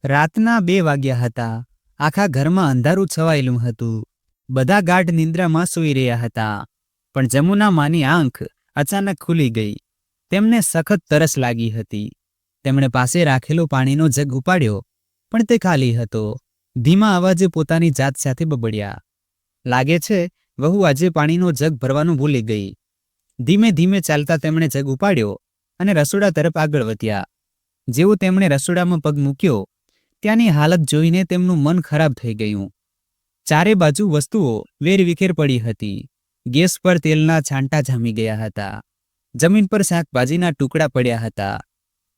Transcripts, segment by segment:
રાતના 2 વાગ્યા હતા. આખા ઘરમાં અંધારું છવાયેલું હતું. બધા ગાઢ નિંદ્રામાં સૂઈ રહ્યા હતા. પણ જમુના માની આંખ અચાનક ખુલી ગઈ. તેમને સખત તરસ લાગી હતી. તેમણે પાસે રાખેલો પાણીનો જગ ઉપાડ્યો, પણ તે ખાલી હતો. ધીમા અવાજે પોતાની જાત સાથે બબડ્યા, લાગે છે વહુ આજે પાણીનો જગ ભરવાનું ભૂલી ગઈ. ધીમે ધીમે ચાલતા તેમણે જગ ઉપાડ્યો અને રસોડા તરફ આગળ વધ્યા. જેવું તેમણે રસોડામાં પગ મૂક્યો, ત્યાંની હાલત જોઈને તેમનું મન ખરાબ થઈ ગયું. ચારે બાજુ વસ્તુઓ વેરવિખેર પડી હતી. ગેસ પર તેલના છાંટા જામી ગયા હતા. જમીન પર શાકભાજીના ટુકડા પડ્યા હતા.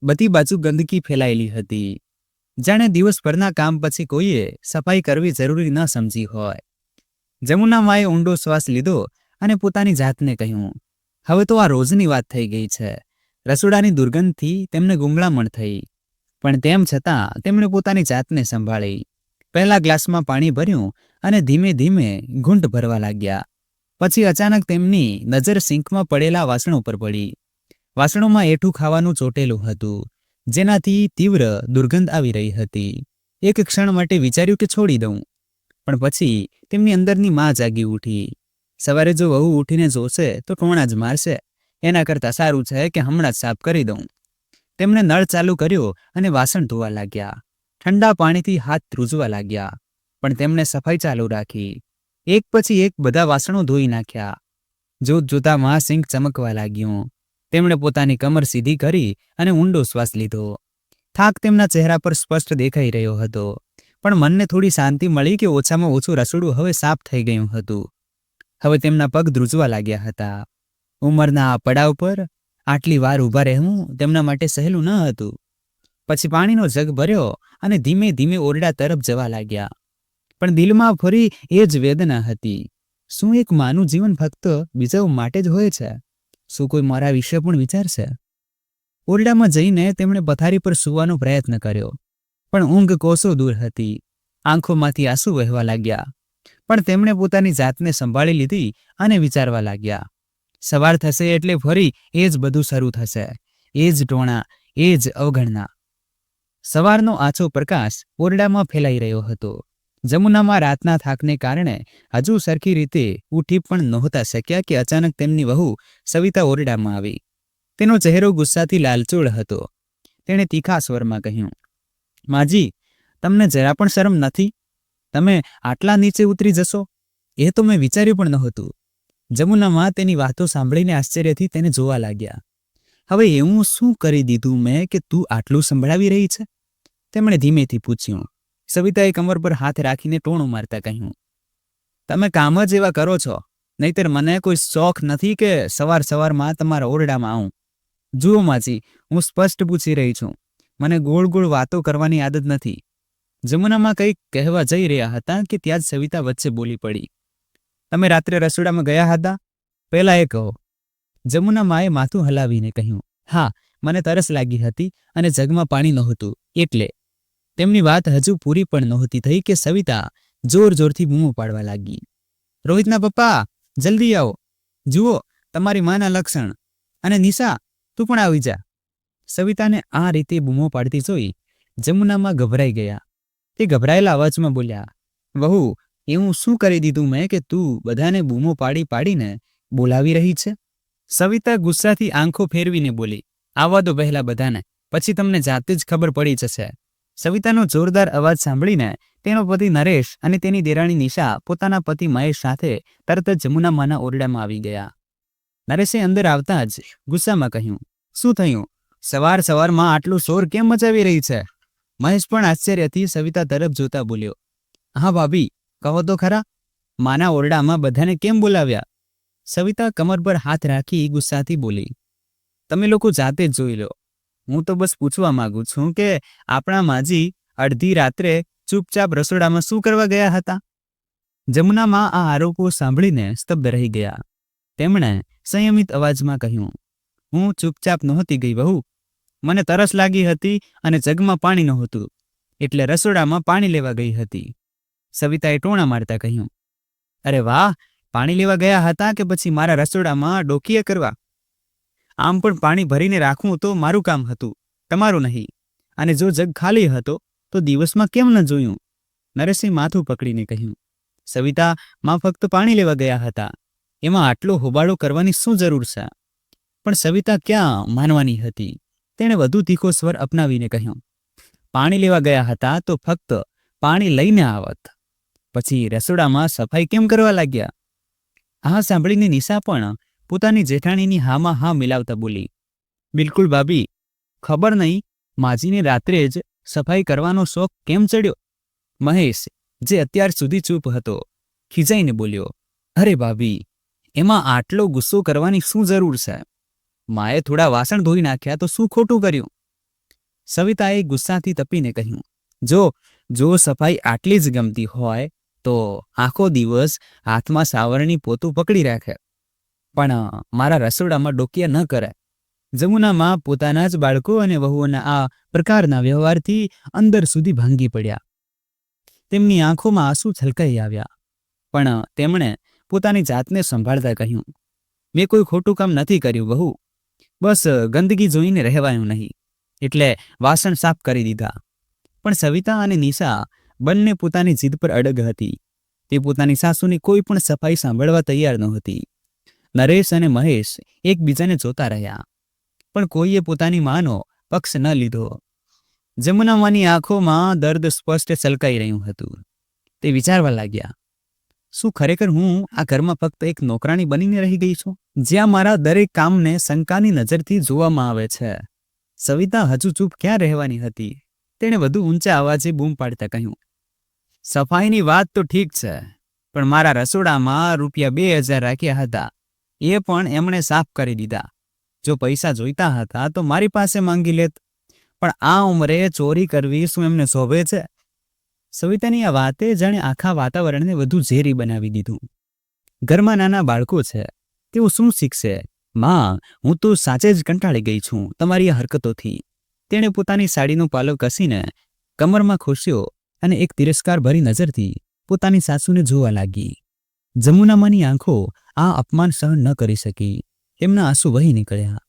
બધી બાજુ ગંદકી ફેલાયેલી હતી. જાણે દિવસભરના કામ પછી કોઈએ સફાઈ કરવી જરૂરી ન સમજી હોય. જમુના માએ ઊંડો શ્વાસ લીધો અને પોતાની જાતને કહ્યું, હવે તો આ રોજની વાત થઈ ગઈ છે. રસોડાની દુર્ગંધથી તેમને ગુંગળામણ થઈ, પણ તેમ છતાં તેમણે પોતાની જાતને સંભાળી. પહેલા ગ્લાસમાં પાણી ભર્યું અને ધીમે ધીમે ઘૂંટ ભરવા લાગ્યા. પછી અચાનક તેમની નજર સિંકમાં પડેલા વાસણો પર પડી. વાસણોમાં એઠું ખાવાનું ચોટેલું હતું, જેનાથી તીવ્ર દુર્ગંધ આવી રહી હતી. એક ક્ષણ માટે વિચાર્યું કે છોડી દઉં, પણ પછી તેમની અંદરની માં જાગી ઉઠી. સવારે જો વહુ ઉઠીને જોશે તો ટોણા જ મારશે. એના કરતાં સારું છે કે હમણાં જ સાફ કરી દઉં. તેમણે નળ ચાલુ કર્યો અને વાસણ ધોવા લાગ્યા. ઠંડા પાણીથી હાથ ધ્રુજવા લાગ્યા, પણ તેમણે સફાઈ ચાલુ રાખી. એક પછી એક બધા વાસણો ધોઈ નાખ્યા. જોત જોતામાં સિંક ચમકવા લાગ્યું. તેમણે પોતાની કમર સીધી કરી અને ઊંડો શ્વાસ લીધો. થાક તેમના ચહેરા પર સ્પષ્ટ દેખાઈ રહ્યો હતો, પણ મનને થોડી શાંતિ મળી કે ઓછામાં ઓછું રસોડું હવે સાફ થઈ ગયું હતું. હવે તેમના પગ ધ્રુજવા લાગ્યા હતા. ઉંમરના આ પડાવ પર આટલી વાર ઊભા રહેવું તેમના માટે સહેલું ન હતું. પછી પાણીનો જગ ભર્યો અને ધીમે ધીમે ઓરડા તરફ જવા લાગ્યા. પણ દિલમાં ફરી એ જ વેદના હતી. શું એક માનું જીવન ફક્ત બીજાઓ માટે જ હોય છે? શું કોઈ મારા વિશે પણ વિચારશે? ઓરડામાં જઈને તેમણે પથારી પર સૂવાનો પ્રયત્ન કર્યો, પણ ઊંઘ કોસો દૂર હતી. આંખોમાંથી આંસુ વહેવા લાગ્યા, પણ તેમણે પોતાની જાતને સંભાળી લીધી અને વિચારવા લાગ્યા, સવાર થશે એટલે ફરી એ જ બધું શરૂ થશે. એ જ ટોણા, એ જ અવગણના. સવારનો આછો પ્રકાશ ઓરડામાં ફેલાઈ રહ્યો હતો. જમુનામાં રાતના થાકને કારણે હજુ સરખી રીતે ઉઠી પણ નહોતા શક્યા કે અચાનક તેમની વહુ સવિતા ઓરડામાં આવી. તેનો ચહેરો ગુસ્સાથી લાલચોળ હતો. તેણે તીખા સ્વરમાં કહ્યું, માજી, તમને જરા પણ શરમ નથી? તમે આટલા નીચે ઉતરી જશો એ તો મેં વિચાર્યું પણ નહોતું. જમુનામાં તેની વાતો સાંભળીને આશ્ચર્યથી તેને જોવા લાગ્યા. હવે એવું શું કરી દીધું મેં કે તું આટલું સંભળાવી રહી છે? તેમણે ધીમેથી પૂછ્યું. સવિતાએ કમર પર હાથ રાખીને ટોણું મારતા કહ્યું, તમે કામ જ એવા કરો છો, નહીતર મને કોઈ શોખ નથી કે સવાર સવારમાં તમારા ઓરડામાં આવું. જુઓ માજી, હું સ્પષ્ટ પૂછી રહી છું. મને ગોળ ગોળ વાતો કરવાની આદત નથી. જમુનામાં કંઈક કહેવા જઈ રહ્યા હતા કે ત્યાં જ સવિતા વચ્ચે બોલી પડી. તમે રાત્રે રસોડામાં ગયા હતા? પહેલા એ કહો. જમુના માએ માથું હલાવીને કહ્યું, હા, મને તરસ લાગી હતી અને જગમાં પાણી નહોતું એટલે. તેમની વાત હજુ પૂરી પણ નહોતી થઈ કે સવિતા જોર જોરથી બૂમો પાડવા લાગી, રોહિતના પપ્પા, જલ્દી આવો, જુઓ તમારી માના લક્ષણ, અને નિશા, તું પણ આવી જા. સવિતાને આ રીતે બૂમો પાડતી જોઈ જમુનામાં ગભરાઈ ગયા. તે ગભરાયેલા અવાજમાં બોલ્યા, વહુ, એવું શું કરી દીધું મેં કે તું બધાને બૂમો પાડી પાડીને બોલાવી રહી છે? સવિતા ગુસ્સાથી આંખો ફેરવીને બોલી, આવવા દો પહેલા બધાને, પછી તમને જાતે જ ખબર પડી જશે. સવિતાનો જોરદાર અવાજ સાંભળીને તેનો પતિ નરેશ અને તેની દેરાણી નિશા પોતાના પતિ મહેશ સાથે તરત જ જમુનામાના ઓરડામાં આવી ગયા. નરેશે અંદર આવતા જ ગુસ્સામાં કહ્યું, શું થયું? સવાર સવારમાં આટલું શોર કેમ મચાવી રહી છે? મહેશ પણ આશ્ચર્યથી સવિતા તરફ જોતા બોલ્યો, હા ભાભી, કહો તો ખરા, માના ઓરડામાં બધાને કેમ બોલાવ્યા? સવિતા કમર પર હાથ રાખી ગુસ્સાથી બોલી, તમે લોકો જાતે જ જોઈ લો. હું તો બસ પૂછવા માંગુ છું કે આપણા માજી અડધી રાત્રે ચૂપચાપ રસોડામાં શું કરવા ગયા હતા? જમુનામાં આ આરોપો સાંભળીને સ્તબ્ધ રહી ગયા. તેમણે સંયમિત અવાજમાં કહ્યું, હું ચૂપચાપ નહોતી ગઈ વહુ. મને તરસ લાગી હતી અને જગમાં પાણી નહોતું, એટલે રસોડામાં પાણી લેવા ગઈ હતી. સવિતાએ ટોણા મારતા કહ્યું, અરે વાહ, પાણી લેવા ગયા હતા કે પછી મારા રસોડામાં ડોકીએ કરવા? આમ પણ પાણી ભરીને રાખવું તો મારું કામ હતું, તમારું નહીં. અને જો જગ ખાલી હતો તો દિવસમાં કેમ ન જોયું? નરેશે માથું પકડીને કહ્યું, સવિતા, માં ફક્ત પાણી લેવા ગયા હતા. એમાં આટલો હોબાળો કરવાની શું જરૂર છે? પણ સવિતા ક્યાં માનવાની હતી. તેણે વધુ તીખો સ્વર અપનાવીને કહ્યું, પાણી લેવા ગયા હતા તો ફક્ત પાણી લઈને આવત. પછી રસોડામાં સફાઈ કેમ કરવા લાગ્યા? આ સાંભળીને નિશા પણ પોતાની જેઠાણીની હામાં હા મિલાવતા બોલી, બિલકુલ ભાભી, ખબર નહીં માજીને રાત્રે જ સફાઈ કરવાનો શોખ કેમ ચડ્યો. મહેશ, જે અત્યાર સુધી ચૂપ હતો, ખીજાઈને બોલ્યો, અરે ભાભી, એમાં આટલો ગુસ્સો કરવાની શું જરૂર છે? માએ થોડા વાસણ ધોઈ નાખ્યા તો શું ખોટું કર્યું? સવિતાએ ગુસ્સાથી તપીને કહ્યું, જો સફાઈ આટલી જ ગમતી હોય તો આખો દિવસ હાથમાં સાવરણી પોતું પકડી રાખે, પણ મારા રસોડામાં ડોકિયા ન કરે. જમુનામાં પોતાના જ બાળકો અને વહુઓના આ પ્રકારના વ્યવહારથી અંદર સુધી ભાંગી પડ્યા. તેમની આંખોમાં આંસુ છલકાઈ આવ્યા, પણ તેમણે પોતાની જાતને સંભાળતા કહ્યું, મેં કોઈ ખોટું કામ નથી કર્યું વહુ, બસ ગંદકી જોઈને રહેવાયું નહીં એટલે વાસણ સાફ કરી દીધા. પણ સવિતા અને નિશા બંને પોતાની જીદ પર અડગ હતી. તે પોતાની સાસુની કોઈ પણ સફાઈ સાંભળવા તૈયાર નહોતી. નરેશ અને મહેશ એકબીજાને જોતા રહ્યા, પણ કોઈએ પોતાની માનો પક્ષ ન લીધો. જમુનામાની આંખોમાં દર્દ સ્પષ્ટ છલકાઈ રહ્યું હતું. તે વિચારવા લાગ્યા, શું ખરેખર હું આ ઘરમાં ફક્ત એક નોકરાણી બનીને રહી ગઈ છું, જ્યાં મારા દરેક કામને શંકાની નજરથી જોવામાં આવે છે? સવિતા હજુ ચૂપ ક્યાં રહેવાની હતી. તેણે વધુ ઊંચા અવાજે બૂમ પાડતા કહ્યું, સફાઈની વાત તો ઠીક છે, પણ મારા રસોડામાં ₹2000 રાખ્યા હતા, એ પણ એમણે સાફ કરી દીધા. જો પૈસા જોઈતા હતા તો મારી પાસે માંગી લેત, પણ આ ઉંમરે ચોરી કરવી શું એમને શોભે છે? સવિતાની આ વાતે જાણે આખા વાતાવરણને વધુ ઝેરી બનાવી દીધું. ઘરમાં નાના બાળકો છે, તેઓ શું શીખશે? માં, હું તો સાચે જ કંટાળી ગઈ છું તમારી આ હરકતોથી. તેણે પોતાની સાડીનું પાલવ કસીને કમરમાં ખોસ્યો અને એક તિરસ્કાર ભરી નજરથી પોતાની સાસુને જોવા લાગી. જમુનામાની આંખો આ અપમાન સહન ન કરી શકી. તેમના આંસુ વહી નીકળ્યા.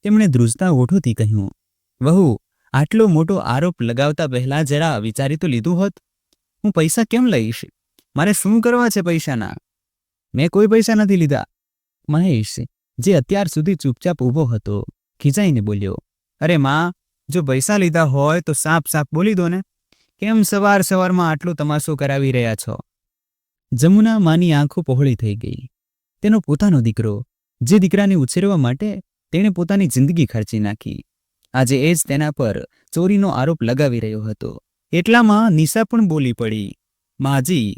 તેમણે ધ્રુજતા ઓઠોથી કહ્યું, વહુ, આટલો મોટો આરોપ લગાવતા પહેલા જરા વિચારી તો લીધું હોત. હું પૈસા કેમ લઈશ? મારે શું કરવા છે પૈસાના? મેં કોઈ પૈસા નથી લીધા. મહેશ, જે અત્યાર સુધી ચૂપચાપ ઊભો હતો, ખીજાઈને બોલ્યો, અરે માં, જો પૈસા લીધા હોય તો સાફ સાફ બોલી દો ને. કેમ સવાર સવારમાં આટલો તમાશો કરાવી રહ્યા છો? જમુના માની આંખો પહોળી થઈ ગઈ. તેનો પોતાનો દીકરો, જે દીકરાને ઉછેરવા માટે તેણે પોતાની જિંદગી ખર્ચી નાખી, આજે એ જ તેના પર ચોરીનો આરોપ લગાવી રહ્યો હતો. એટલામાં નિશા પણ બોલી પડી, માજી,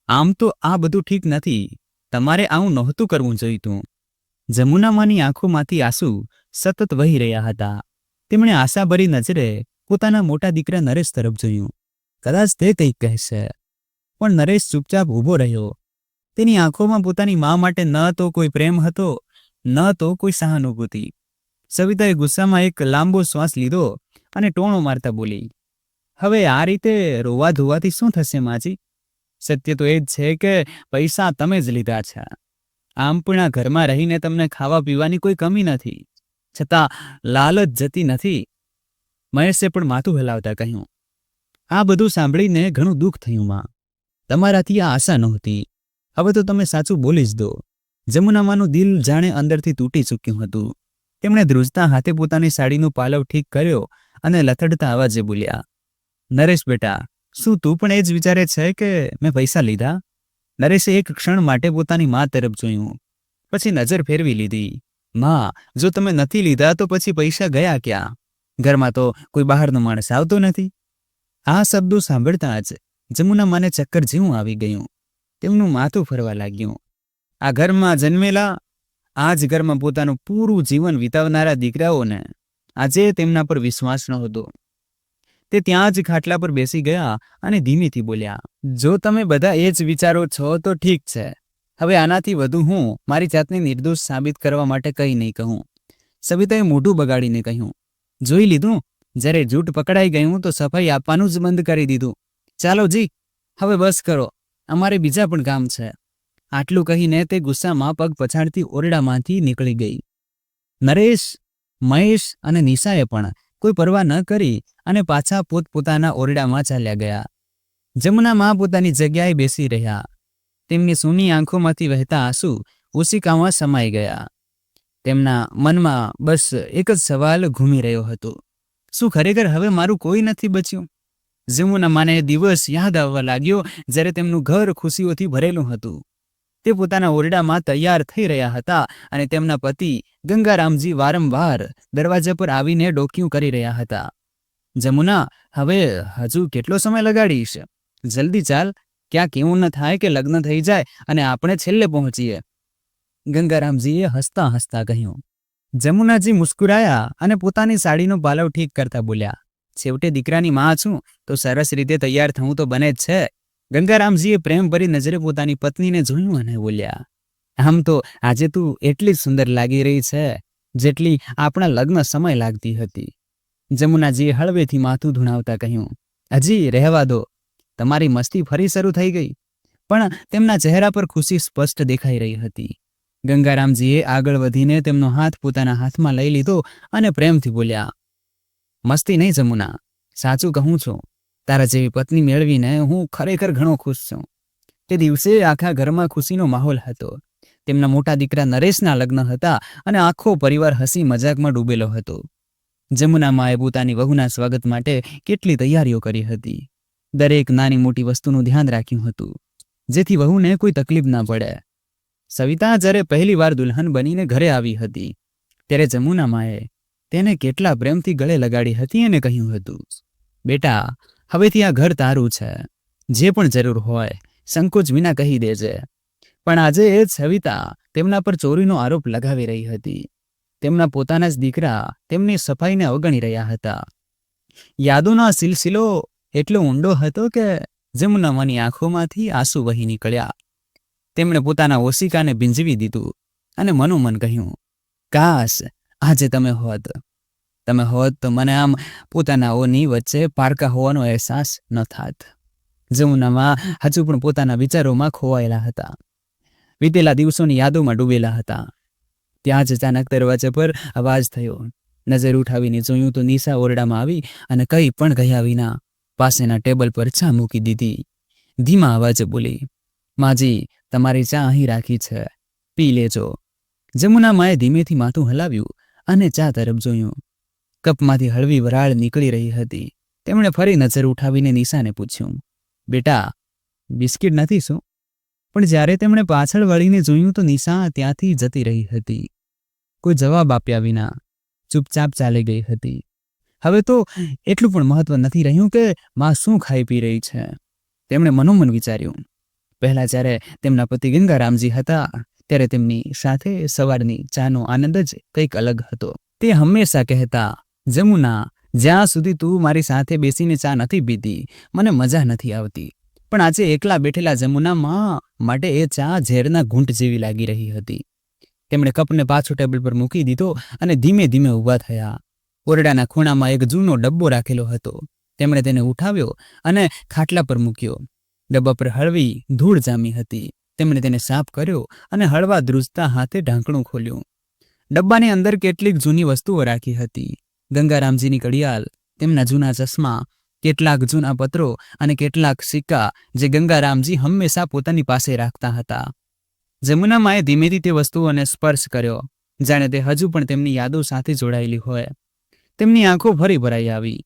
આમ તો આ બધું ઠીક નથી. તમારે આવું નહોતું કરવું જોઈતું. જમુનામાની આંખોમાંથી આંસુ સતત વહી રહ્યા હતા. તેમણે આશાભરી નજરે પોતાના મોટા દીકરા નરેશ તરફ જોયું. કદાચ તે કંઈક કહેશે, પણ નરેશ ચૂપચાપ ઊભો રહ્યો. તેની આંખોમાં પોતાની મા માટે ન તો કોઈ પ્રેમ હતો, ન તો કોઈ સહાનુભૂતિ. સવિતાએ ગુસ્સામાં એક લાંબો શ્વાસ લીધો અને ટોણો મારતા બોલી, હવે આ રીતે રોવા ધોવાથી શું થશે માજી? સત્ય તો એ જ છે કે પૈસા તમે જ લીધા છે. આમ પણ આ ઘરમાં રહીને તમને ખાવા પીવાની કોઈ કમી નથી, છતાં લાલચ જતી નથી. મહેશે પણ માથું હલાવતા કહ્યું, આ બધું સાંભળીને ઘણું દુઃખ થયું માં. તમારાથી આ આશા નહોતી. હવે તો તમે સાચું બોલી જ દો. જમુનામાનું દિલ જાણે અંદરથી તૂટી ચૂક્યું હતું. તેમણે ધ્રુજતા હાથે પોતાની સાડીનું પાલવ ઠીક કર્યો અને લથડતા અવાજે બોલ્યા, નરેશ બેટા, શું તું પણ એ જ વિચારે છે કે મેં પૈસા લીધા? નરેશે એક ક્ષણ માટે પોતાની મા તરફ જોયું, પછી નજર ફેરવી લીધી. માં, જો તમે નથી લીધા તો પછી પૈસા ગયા ક્યાં? ઘરમાં તો કોઈ બહારનો માણસ આવતો નથી. આ શબ્દો સાંભળતા જ જમુનામાને ચક્કર જેવું આવી ગયું. તેમનું માથું ફરવા લાગ્યું. આ ઘરમાં જન્મેલા, આ જ ઘરમાં પોતાનું પૂરું જીવન વિતાવનારા દીકરાઓને આજે તેમના પર વિશ્વાસ નહોતો. તે ત્યાં જ ખાટલા પર બેસી ગયા અને ધીમેથી બોલ્યા, જો તમે બધા એ જ વિચારો છો તો ઠીક છે. હવે આનાથી વધુ હું મારી જાતને નિર્દોષ સાબિત કરવા માટે કંઈ નહીં કહું. સવિતાએ મોઢું બગાડીને કહ્યું, જોઈ લીધું, જ્યારે જૂઠ પકડાઈ ગયું તો સફાઈ આપવાનું જ બંધ કરી દીધું. ચાલો જી, હવે બસ કરો, અમારે બીજા પણ કામ છે. આટલું કહીને તે ગુસ્સામાં પગ પછાડતી ઓરડામાંથી નીકળી ગઈ. નરેશ, મહેશ અને નિશાએ પણ કોઈ પરવા ન કરી અને પાછા પોતપોતાના ઓરડામાં ચાલ્યા ગયા. જમુના પોતાની જગ્યાએ બેસી રહ્યા. તેમની સૂની આંખોમાંથી વહેતા આંસુ ઓશિકામાં સમાઈ ગયા. તેમના મનમાં બસ એક જ સવાલ ઘૂમી રહ્યો હતો, શું ખરેખર હવે મારું કોઈ નથી બચ્યું? જમુના માને દિવસ યાદ આવવા લાગ્યો જ્યારે તેમનું ઘર ખુશીઓથી ભરેલું હતું. તે પોતાના ઓરડામાં તૈયાર થઈ રહ્યા હતા અને તેમના પતિ ગંગારામજી વારંવાર દરવાજા પર આવીને ડોકિયું કરી રહ્યા હતા. જમુના, હવે હજુ કેટલો સમય લગાડીશ? જલ્દી ચાલ, ક્યાંક એવું ન થાય કે લગ્ન થઈ જાય અને આપણે છેલ્લે પહોંચીએ. ગંગારામજીએ હસતા હસતા કહ્યું. જમુનાજી મુસ્કુરાયા અને પોતાની સાડીનો પાલવ ઠીક કરતા બોલ્યા, છેવટે દીકરાની માં છું તો સરસ રીતે તૈયાર થવું તો બને જ છે. ગંગારામજીએ પ્રેમભરી નજરે પોતાની પત્નીને જોયું અને બોલ્યા, આમ તો આજે તું એટલી જ સુંદર લાગી રહી છે જેટલી આપણા લગ્ન સમય લાગતી હતી. જમુનાજીએ હળવેથી માથું ધૂણાવતા કહ્યું, હજી રહેવા દો, તમારી મસ્તી ફરી શરૂ થઈ ગઈ. પણ તેમના ચહેરા પર ખુશી સ્પષ્ટ દેખાઈ રહી હતી. ગંગારામજીએ આગળ વધીને તેમનો હાથ પોતાના હાથમાં લઈ લીધો અને પ્રેમથી બોલ્યા, મસ્તી નહીં જમુના, સાચું કહું છું, તારા જેવી પત્ની મેળવીને હું ખરેખર ઘણો ખુશ છું. તે દિવસે આખા ઘરમાં ખુશીનો માહોલ હતો. તેમના મોટા દીકરા નરેશના લગ્ન હતા અને આખો પરિવાર હસી મજાકમાં ડૂબેલો હતો. જમુના માએ પોતાની વહુના સ્વાગત માટે કેટલી તૈયારીઓ કરી હતી. દરેક નાની મોટી વસ્તુનું ધ્યાન રાખ્યું હતું જેથી વહુને કોઈ તકલીફ ના પડે. સવિતા જ્યારે પહેલી વાર દુલ્હન બનીને ઘરે આવી હતી ત્યારે જમુના માએ તેને કેટલા પ્રેમથી ગળે લગાડી હતી અને કહ્યું હતું, બેટા, હવેથી આ ઘર તારું છે, જે પણ જરૂર હોય સંકોચ વિના કહી દેજે. પણ આજે એ જ સવિતા તેમના પર ચોરીનો આરોપ લગાવી રહી હતી. તેમના પોતાના જ દીકરા તેમની સફાઈને અવગણી રહ્યા હતા. યાદોનો આ સિલસિલો એટલો ઊંડો હતો કે જમુનામાની આંખોમાંથી આંસુ વહી નીકળ્યા. તેમણે પોતાના ઓશિકાને ભીંજવી દીધું અને મનોમન કહ્યું, કાશ આજે તમે હોત તો મને આમ પોતાના ઓની વચ્ચે પારકા હોવાનો અહેસાસ ન થાત. જમુનામાં હજુ પણ પોતાના વિચારોમાં ખોવાયેલા હતા. વીતેલા દિવસોની યાદોમાં ડૂબેલા હતા. ત્યાં જ અચાનક દરવાજા પર અવાજ થયો. નજર ઉઠાવીને જોયું તો નિશા ઓરડામાં આવી અને કંઈ પણ કહ્યા વિના પાસેના ટેબલ પર ચા મૂકી દીધી. ધીમા અવાજે બોલી, માજી, તમારી ચા અહીં રાખી છે, પી લેજો. જમુના માએ ધીમેથી માથું હલાવ્યું અને ચા તરફ જોયું. કપમાંથી હળવી વરાળ નીકળી રહી હતી. તેમણે ફરી નજર ઉઠાવીને નિશાને પૂછ્યું, બેટા, બિસ્કિટ નથી શું? પણ જ્યારે તેમણે પાછળ વળીને જોયું તો નિશા ત્યાંથી જતી રહી હતી. કોઈ જવાબ આપ્યા વિના ચૂપચાપ ચાલી ગઈ હતી. હવે તો એટલું પણ મહત્વ નથી રહ્યું કે માં શું ખાઈ પી રહી છે. તેમણે મનોમન વિચાર્યું, પહેલા જ્યારે તેમના પતિ ગંગારામજી હતા ત્યારે તેમની સાથે સવારની ચાનો આનંદ જ કંઈક અલગ હતો. તે હંમેશા કહેતા, જમુના, જ્યાં સુધી તું મારી સાથે બેસીને ચા નથી પીતી મને મજા નથી આવતી. પણ આજે એકલા બેઠેલા જમુના માટે એ ચા ઝેરના ઘૂંટ જેવી લાગી રહી હતી. તેમણે કપને પાછો ટેબલ પર મૂકી દીધો અને ધીમે ધીમે ઊભા થયા. ઓરડાના ખૂણામાં એક જૂનો ડબ્બો રાખેલો હતો. તેમણે તેને ઉઠાવ્યો અને ખાટલા પર મૂક્યો. ડબ્બા પર હળવી ધૂળ જામી હતી. તેમણે તેને સાફ કર્યો અને હળવા ધ્રુજતા હાથે ઢાંકણું ખોલ્યું. ડબ્બાની અંદર કેટલીક જૂની વસ્તુઓ રાખી હતી. ગંગારામજીની ઘડિયાળ, તેમના જૂના ચશ્મા, કેટલાક જૂના પત્રો અને કેટલાક સિક્કા જે ગંગારામજી હંમેશા પોતાની પાસે રાખતા હતા. જમુના માએ ધીમેથી તે વસ્તુઓને સ્પર્શ કર્યો, જાણે તે હજુ પણ તેમની યાદો સાથે જોડાયેલી હોય. તેમની આંખો ફરી ભરાઈ આવી.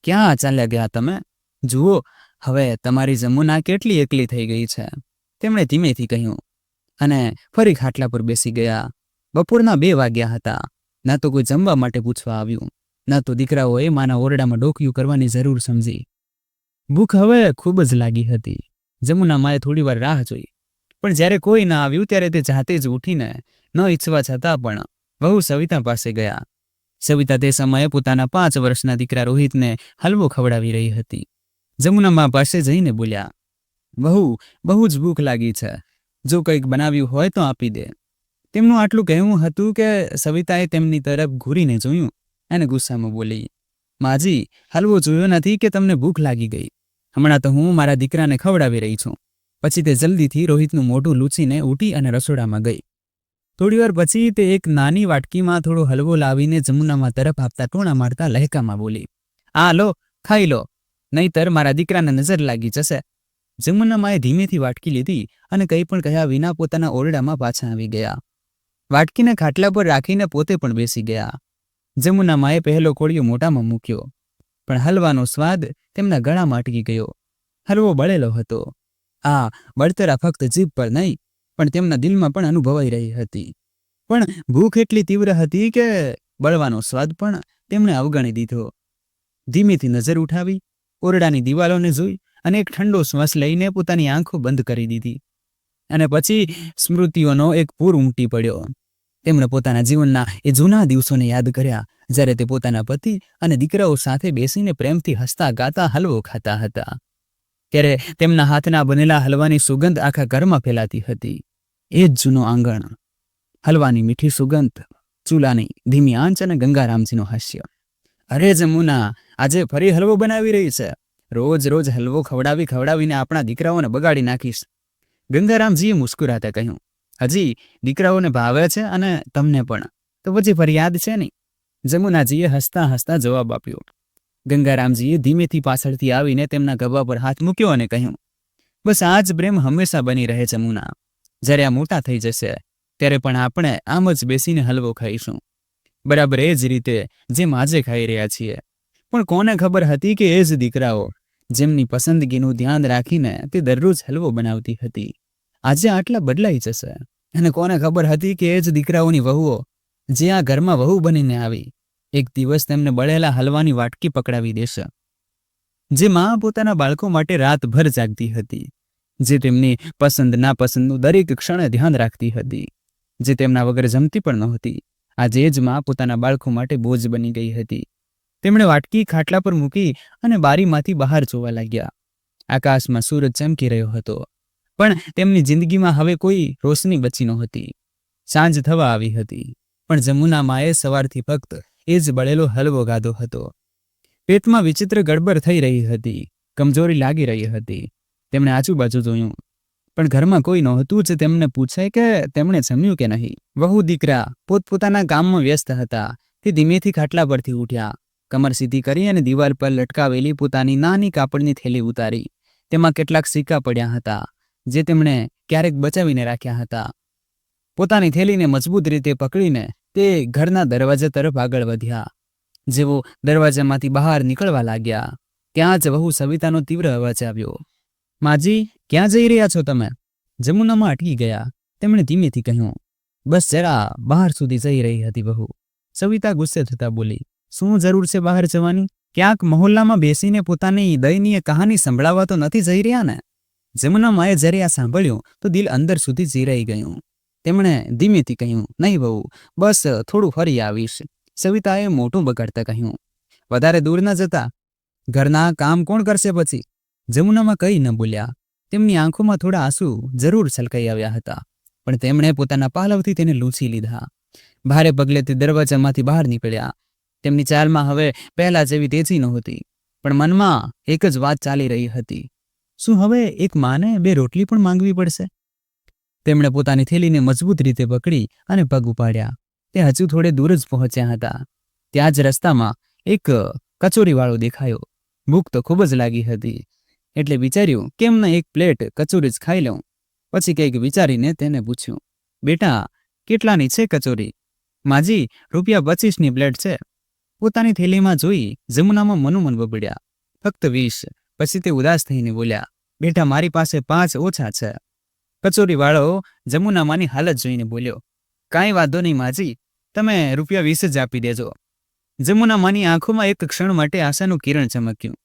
ક્યાં ચાલ્યા ગયા તમે? જુઓ, હવે તમારી જમુના કેટલી એકલી થઈ ગઈ છે, તેમણે ધીમેથી કહ્યું અને ફરી ખાટલા પર બેસી ગયા. બપોરના 2 વાગ્યા હતા. ના તો કોઈ જમવા માટે પૂછવા આવ્યું, ના તો દીકરાઓએ માના ઓરડામાં ડોકિયું કરવાની જરૂર સમજી. ભૂખ હવે ખૂબ જ લાગી હતી. જમુના માએ થોડી વાર રાહ જોઈ, પણ જ્યારે કોઈ ના આવ્યું ત્યારે તે જાતે જ ઉઠીને ન ઈચ્છવા છતાં પણ વહુ સવિતા પાસે ગયા. સવિતા તે સમયે પોતાના 5 વર્ષના દીકરા રોહિતને હલવો ખવડાવી રહી હતી. જમુના મા પાસે જઈને બોલ્યા, બહુ જ ભૂખ લાગી છે, જો કંઈક બનાવ્યું હોય તો આપી દે. તેમનું આટલું કહેવું હતું કે સવિતાએ તેમની તરફ ઘૂરીને જોયું અને ગુસ્સામાં બોલી, માજી, હલવો જોયો નથી કે તમને ભૂખ લાગી ગઈ? હમણાં તો હું મારા દીકરાને ખવડાવી રહી છું. પછી તે જલ્દીથી રોહિતનું મોઢું લૂછીને ઉઠી અને રસોડામાં ગઈ. થોડીવાર પછી તે એક નાની વાટકીમાં થોડો હલવો લાવીને જમુનામા તરફ આપતા ટોણા મારતા લહેકામાં બોલી, આ લો, ખાઈ લો, નહીતર મારા દીકરાને નજર લાગી જશે. જમુનામાએ ધીમેથી વાટકી લીધી અને કંઈ પણ કહ્યા વિના પોતાના ઓરડામાં પાછા આવી ગયા. વાટકીને ખાટલા પર રાખીને પોતે પણ બેસી ગયા. જમુનામાએ પહેલો કોળિયો મોઢામાં મૂક્યો, પણ હલવાનો સ્વાદ તેમના ગળામાં અટકી ગયો. હલવો બળેલો હતો. આ બળતરા ફક્ત જીભ પર નહીં, પણ તેમના દિલમાં પણ અનુભવાઈ રહી હતી. પણ ભૂખ એટલી તીવ્ર હતી કે બળવાનો સ્વાદ પણ તેમણે અવગણી દીધો. ધીમેથી નજર ઉઠાવી, ઓરડાની દિવાલોને જોઈ અને એક ઠંડો શ્વાસ લઈને પોતાની આંખો બંધ કરી દીધી. અને પછી સ્મૃતિઓનો એક પૂર ઉમટી પડ્યો. તેમણે પોતાના જીવનના એ જૂના દિવસોને યાદ કર્યા, જ્યારે તે પોતાના પતિ અને દીકરાઓ સાથે બેસીને પ્રેમથી હસતા ગાતા હલવો ખાતા હતા. ત્યારે તેમના હાથના બનેલા હલવાની સુગંધ આખા ઘરમાં ફેલાતી હતી. એ જ જૂનો આંગણ, હલવાની મીઠી સુગંધ, ચૂલાની ધીમી આંચ અને ગંગારામજીનું હાસ્ય. અરે જમુના, આજે ફરી હલવો બનાવી રહી છે. રોજ રોજ હલવો ખવડાવીને આપણા દીકરાઓને બગાડી નાખીશ. ગંગારામજીએ મુસ્કુરાતા કહ્યું, હજી દીકરાઓને ભાવે છે અને તમને પણ, તો પછી ફરિયાદ છે નહીં. જમુનાજીએ હસતા હસતા જવાબ આપ્યો. ગંગારામજીએ ધીમેથી પાછળથી આવીને તેમના ગભા પર હાથ મૂક્યો અને કહ્યું, બસ આ જ પ્રેમ હંમેશા બની રહે જમુના. જ્યારે આ મોટા થઈ જશે ત્યારે પણ આપણે આમ જ બેસીને હલવો ખાઈશું, બરાબર એ જ રીતે જેમ આજે ખાઈ રહ્યા છીએ. પણ કોને ખબર હતી કે એ જ દીકરાઓ, જેમની પસંદગીનું ધ્યાન રાખીને તે દરરોજ હલવો બનાવતી હતી, આજે આટલા બદલાઈ જશે. અને કોને ખબર હતી કે એ જ દીકરાઓની વહુઓ, જે આ ઘરમાં વહુ બનીને આવી, એક દિવસ તેમને બળેલા હલવાની વાટકી પકડાવી દેશે. જે મા પોતાના બાળકો માટે રાતભર જાગતી હતી, જે તેમની પસંદ નાપસંદનું દરેક ક્ષણે ધ્યાન રાખતી હતી, જે તેમના વગર જમતી પણ નહોતી, આજે જ મા પોતાના બાળકો માટે બોજ બની ગઈ હતી. તેમણે વાટકી ખાટલા પર મૂકી અને બારીમાંથી બહાર જોવા લાગ્યા. આકાશમાં સૂરજ ચમકી રહ્યો હતો, પણ તેમની જિંદગીમાં હવે કોઈ રોશની બચી નહોતી. સાંજ થવા આવી હતી, પણ જમુના માએ સવારથી ફક્ત એ જ બળેલો હલવો ગાધો હતો. પેટમાં વિચિત્ર ગડબડ થઈ રહી હતી, કમજોરી લાગી રહી હતી. તેમણે આજુબાજુ જોયું, પણ ઘરમાં કોઈ નહોતું જે તેમને પૂછે કે તેમણે જમ્યું કે નહીં. વહુ દીકરા પોતપોતાના કામમાં વ્યસ્ત હતા. તે ધીમેથી ખાટલા પરથી ઉઠ્યા, કમર સીધી કરી અને દિવાલ પર લટકાવેલી પોતાની નાની કાપડની થેલી ઉતારી. તેમાં કેટલાક સિક્કા પડ્યા હતા, જે તેમણે ક્યારેક બચાવીને રાખ્યા હતા. પોતાની થેલીને મજબૂત રીતે પકડીને તે ઘરના દરવાજા તરફ આગળ વધ્યા. જેવો દરવાજામાંથી બહાર નીકળવા લાગ્યા, ત્યાં જ વહુ સવિતાનો તીવ્ર અવાજ આવ્યો, માજી, ક્યાં જઈ રહ્યા છો તમે? જમુનામાં અટકી ગયા. તેમણે ધીમેથી કહ્યું, બસ જરા બહાર સુધી જઈ રહી હતી વહુ. સવિતા ગુસ્સે થતા બોલી, શું જરૂર છે બહાર જવાની? ક્યાંક મહોલ્લામાં બેસીને પોતાની દયનીય કહાની સંભળાવવા તો નથી જઈ રહ્યા ને? જમુનામાએ જ્યારે આ સાંભળ્યું તો દિલ અંદર સુધી ચીરાઈ ગયું. તેમણે ધીમેથી કહ્યું, નહીં વહુ, બસ થોડું ફરી આવીશ. સવિતાએ મોઢું બગાડતા કહ્યું, વધારે દૂર ન જતા, ઘરના કામ કોણ કરશે પછી? જમુનામાં કંઈ ન બોલ્યા. તેમની આંખોમાં થોડા આંસુ જરૂર છલકાઈ આવ્યા હતા, પણ તેમણે પોતાના પાલવથી તેને લૂછી લીધા. ભારે પગલે તે દરવાજામાંથી બહાર નીકળ્યા. તેમની ચાલમાં હવે પહેલા જેવી તેજી નહોતી, પણ મનમાં એક જ વાત ચાલી રહી હતી, શું હવે એક માને 2 રોટલી પણ માંગવી પડશે? તેમણે પોતાની થેલીને મજબૂત રીતે પકડી અને પગ ઉપાડ્યા. તે હજુ થોડે દૂર જ પહોંચ્યા હતા. ત્યાં જ રસ્તામાં એક કચોરીવાળો દેખાયો. ભૂખ તો ખૂબ જ લાગી હતી, એટલે વિચાર્યું કેમ ન એક પ્લેટ કચોરી જ ખાઈ લઉં. પછી કંઈક વિચારીને તેને પૂછ્યું, બેટા, કેટલાની છે કચોરી? માજી, ₹25ની પ્લેટ છે. પોતાની થેલીમાં જોઈ જમુનામાં મનોમન બબડ્યા, ફક્ત 20. પછી તે ઉદાસ થઈને બોલ્યા, બેટા, મારી પાસે 5 ઓછા છે. કચોરીવાળો જમુનામાની હાલત જોઈને બોલ્યો, કાંઈ વાંધો નહીં માજી, તમે ₹20 જ આપી દેજો. જમુનામાની આંખોમાં એક ક્ષણ માટે આશાનું કિરણ ચમક્યું.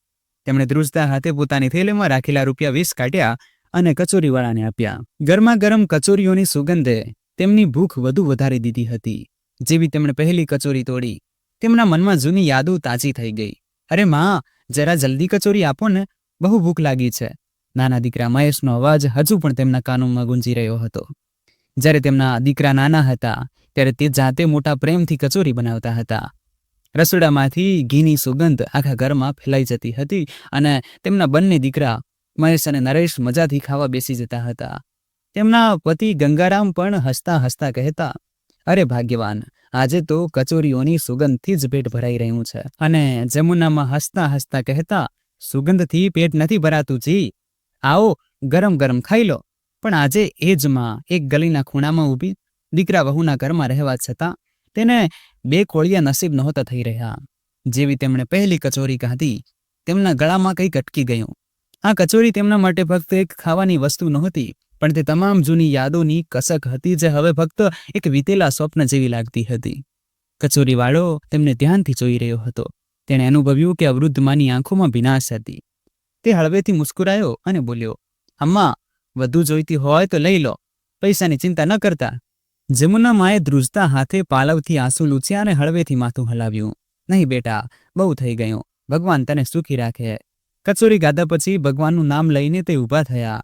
તેમણે ધ્રુજતા હાથે પોતાની થેલીમાં રાખેલા ₹20 કાઢ્યા અને કચોરીવાળાને આપ્યા. ગરમા ગરમ કચોરીઓની સુગંધે તેમની ભૂખ વધુ વધારી દીધી હતી. જેવી તેમણે પહેલી કચોરી તોડી, તેમના મનમાં જૂની યાદો તાજી થઈ ગઈ. અરે માં, જરા જલ્દી કચોરી આપો ને, બહુ ભૂખ લાગી છે. નાના દીકરા મહેશનો અવાજ હજુ પણ તેમના કાનોમાં ગુંજી રહ્યો હતો. જ્યારે તેમના દીકરા નાના હતા ત્યારે તે જાતે મોટા પ્રેમથી કચોરી બનાવતા હતા. રસોડામાંથી ઘીની સુગંધ આખા ઘરમાં ફેલાઈ જતી હતી અને તેમના બંને દીકરા મહેશ અને નરેશ મજાથી ખાવા બેસી જતા હતા. તેમના પતિ ગંગારામ પણ હસતા હસતા કહેતા, અરે ભાગ્યવાન, આજે તો કચોરીઓની સુગંધથી જ પેટ ભરાઈ રહ્યું છે. અને જમુનામાં હસતા હસતા કહેતા, સુગંધથી પેટ નથી ભરાતું જી, આવો ગરમ ગરમ ખાઈ લો. પણ આજે એ જ માં એક ગલીના ખૂણામાં ઊભી દીકરા વહુના ઘરમાં રહેવા છતાં તેને બે કોળિયા નસીબ નહોતા થઈ રહ્યા. જેવી તેમણે પહેલી કચોરી ખાધી, તેમના ગળામાં કંઈક અટકી ગયું. આ કચોરી તેમના માટે ફક્ત એક ખાવાની વસ્તુ નહોતી, પણ તે તમામ જૂની યાદોની કસક હતી જે હવે ફક્ત એક વીતેલા સ્વપ્ન જેવી લાગતી હતી. કચોરીવાળો તેમને ધ્યાનથી જોઈ રહ્યો હતો. તેણે અનુભવ્યું કે અવૃદ્ધ માની આંખોમાં ભીનાશ હતી. તે હળવેથી મુસ્કુરાયો અને બોલ્યો, અમ્મા, વધુ જોઈતી હોય તો લઈ લો, પૈસાની ચિંતા ન કરતા. જમુના માએ ધ્રુજતા હાથે પાલવથી આંસુ લૂછ્યા અને હળવેથી માથું હલાવ્યું. નહીં બેટા, બહુ થઈ ગયું, ભગવાન તને સુખી રાખે. કચોરી ગાધા પછી ભગવાનનું નામ લઈને તે ઊભા થયા.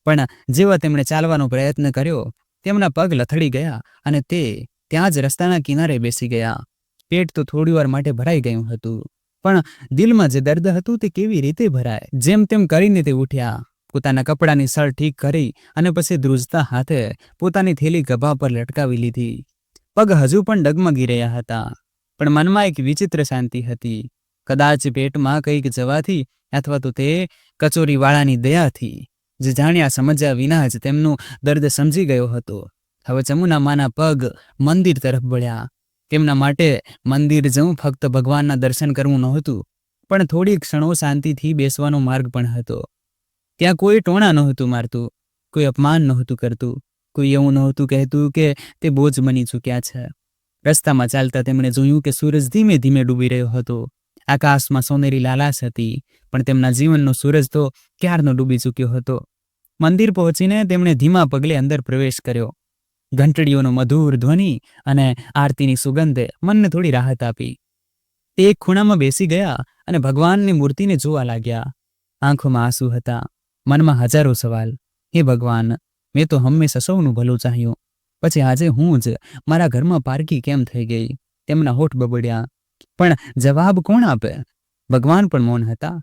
પણ જેવા તેમણે ચાલવાનો પ્રયત્ન કર્યો, તેમના પગ લથડી ગયા અને તે ત્યાં જ રસ્તાના કિનારે બેસી ગયા. પેટ તો થોડીવાર માટે ભરાઈ ગયું હતું, પણ દિલમાં જે દર્દ હતું તે કેવી રીતે ભરાય? જેમ તેમ કરીને તે ઉઠ્યા, પોતાના કપડાની સળ ઠીક કરી અને પછી ધ્રુજતા હાથે પોતાની થેલી ગભા પર લટકાવી લીધી. પગ હજુ પણ ડગમગી રહ્યા હતા, પણ મનમાં એક વિચિત્ર શાંતિ હતી. કદાચ પેટમાં કંઈક જવાથી અથવા તો તે કચોરીવાળાની દયાથી, જે જાણ્યા સમજ્યા વિના જ તેમનું દર્દ સમજી ગયો હતો. હવે જમુના માના પગ મંદિર તરફ વળ્યા. તેમના માટે મંદિર જવું ફક્ત ભગવાનના દર્શન કરવું નહોતું, પણ થોડી ક્ષણો શાંતિથી બેસવાનો માર્ગ પણ હતો. ત્યાં કોઈ ટોણા નહોતું મારતું, કોઈ અપમાન નહોતું કરતું, કોઈ એવું નહોતું કહેતું કે તે બોજ બની ચૂક્યા છે. રસ્તામાં ચાલતા તેમણે જોયું કે સૂરજ ધીમે ધીમે ડૂબી રહ્યો હતો. આકાશમાં સોનેરી લાલાશ હતી, પણ તેમના જીવનનો સૂરજ તો ક્યારનો ડૂબી ચૂક્યો હતો. મંદિર પહોંચીને તેમણે ધીમા પગલે અંદર પ્રવેશ કર્યો. ઘંટડીઓનો મધુર ધ્વનિ અને આરતીની સુગંધે મનને થોડી રાહત આપી. તે એક ખૂણામાં બેસી ગયા અને ભગવાનની મૂર્તિને જોવા લાગ્યા. આંખોમાં આંસુ હતા, મનમાં હજારો સવાલ. હે ભગવાન, મેં તો હંમેશા સૌનું ભલું ચાહ્યું, પછી આજે હું જ મારા ઘરમાં પારકી કેમ થઈ ગઈ? તેમના હોઠ બબડ્યા, પણ જવાબ કોણ આપે? ભગવાન પણ મૌન હતા.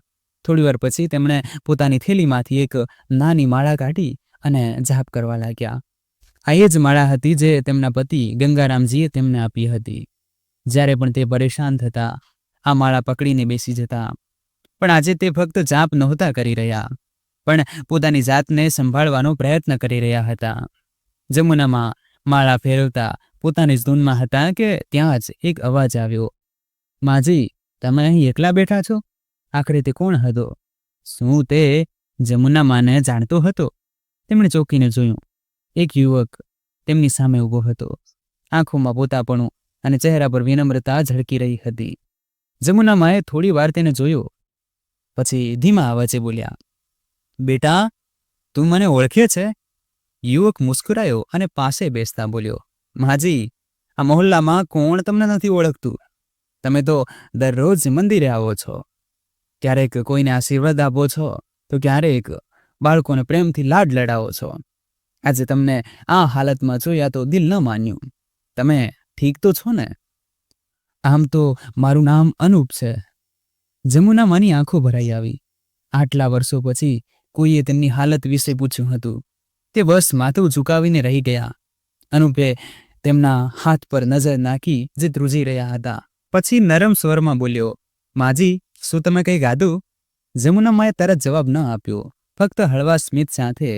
થોડીવાર પછી તેમણે પોતાની થેલીમાંથી એક નાની માળા કાઢી અને જાપ કરવા લાગ્યા. આ એ જ માળા હતી જે તેમના પતિ ગંગારામજીએ તેમને આપી હતી. જ્યારે પણ તે પરેશાન થતા, આ માળા પકડીને બેસી જતા. પણ આજે તે ફક્ત જાપ નહોતા કરી રહ્યા, પણ પોતાની જાતને સંભાળવાનો પ્રયત્ન કરી રહ્યા હતા. જમુનામાં માળા ફેરવતા પોતાની જ ધૂનમાં હતા કે ત્યાં જ એક અવાજ આવ્યો, માજી, તમે અહીં એકલા બેઠા છો? આખરે તે કોણ હતો? શું તે જમુના માને જાણતો હતો? તેમણે ચોંકીને જોયું. એક યુવક તેમની સામે ઊભો હતો. આંખોમાં પોતાપણું અને ચહેરા પર વિનમ્રતા ઝળકી રહી હતી. જમુના માએ થોડી વાર તેને જોયો, પછી ધીમા અવાજે બોલ્યા, બેટા, તું મને ઓળખે છે? યુવક મુસ્કુરાયો અને પાસે બેસતા બોલ્યો, માજી, આ મહોલ્લામાં કોણ તમને નથી ઓળખતું? તમે તો દરરોજ મંદિરે આવો છો, ક્યારેક કોઈને આશીર્વાદ આપો છો, તો ક્યારેક બાળકોને પ્રેમથી લાડ લડાવો છો. આજે તમને આ હાલતમાં જોયા તો દિલ ન માન્યું. તમે ઠીક તો છો ને? આમ તો મારું નામ અનુપ છે. જમુના માની આંખો ભરાઈ આવી. આટલા વર્ષો પછી કોઈએ તેમની હાલત વિશે પૂછ્યું હતું. તે બસ માથું ઝુકાવીને રહી ગયા. અનુપે તેમના હાથ પર નજર નાખી જે ધ્રુજી રહ્યા હતા. પછી નરમ સ્વરમાં બોલ્યો, માજી, શું તમે કંઈ ગાધું? જમુના માએ તરત જવાબ ન આપ્યો, ફક્ત હળવા સ્મિત સાથે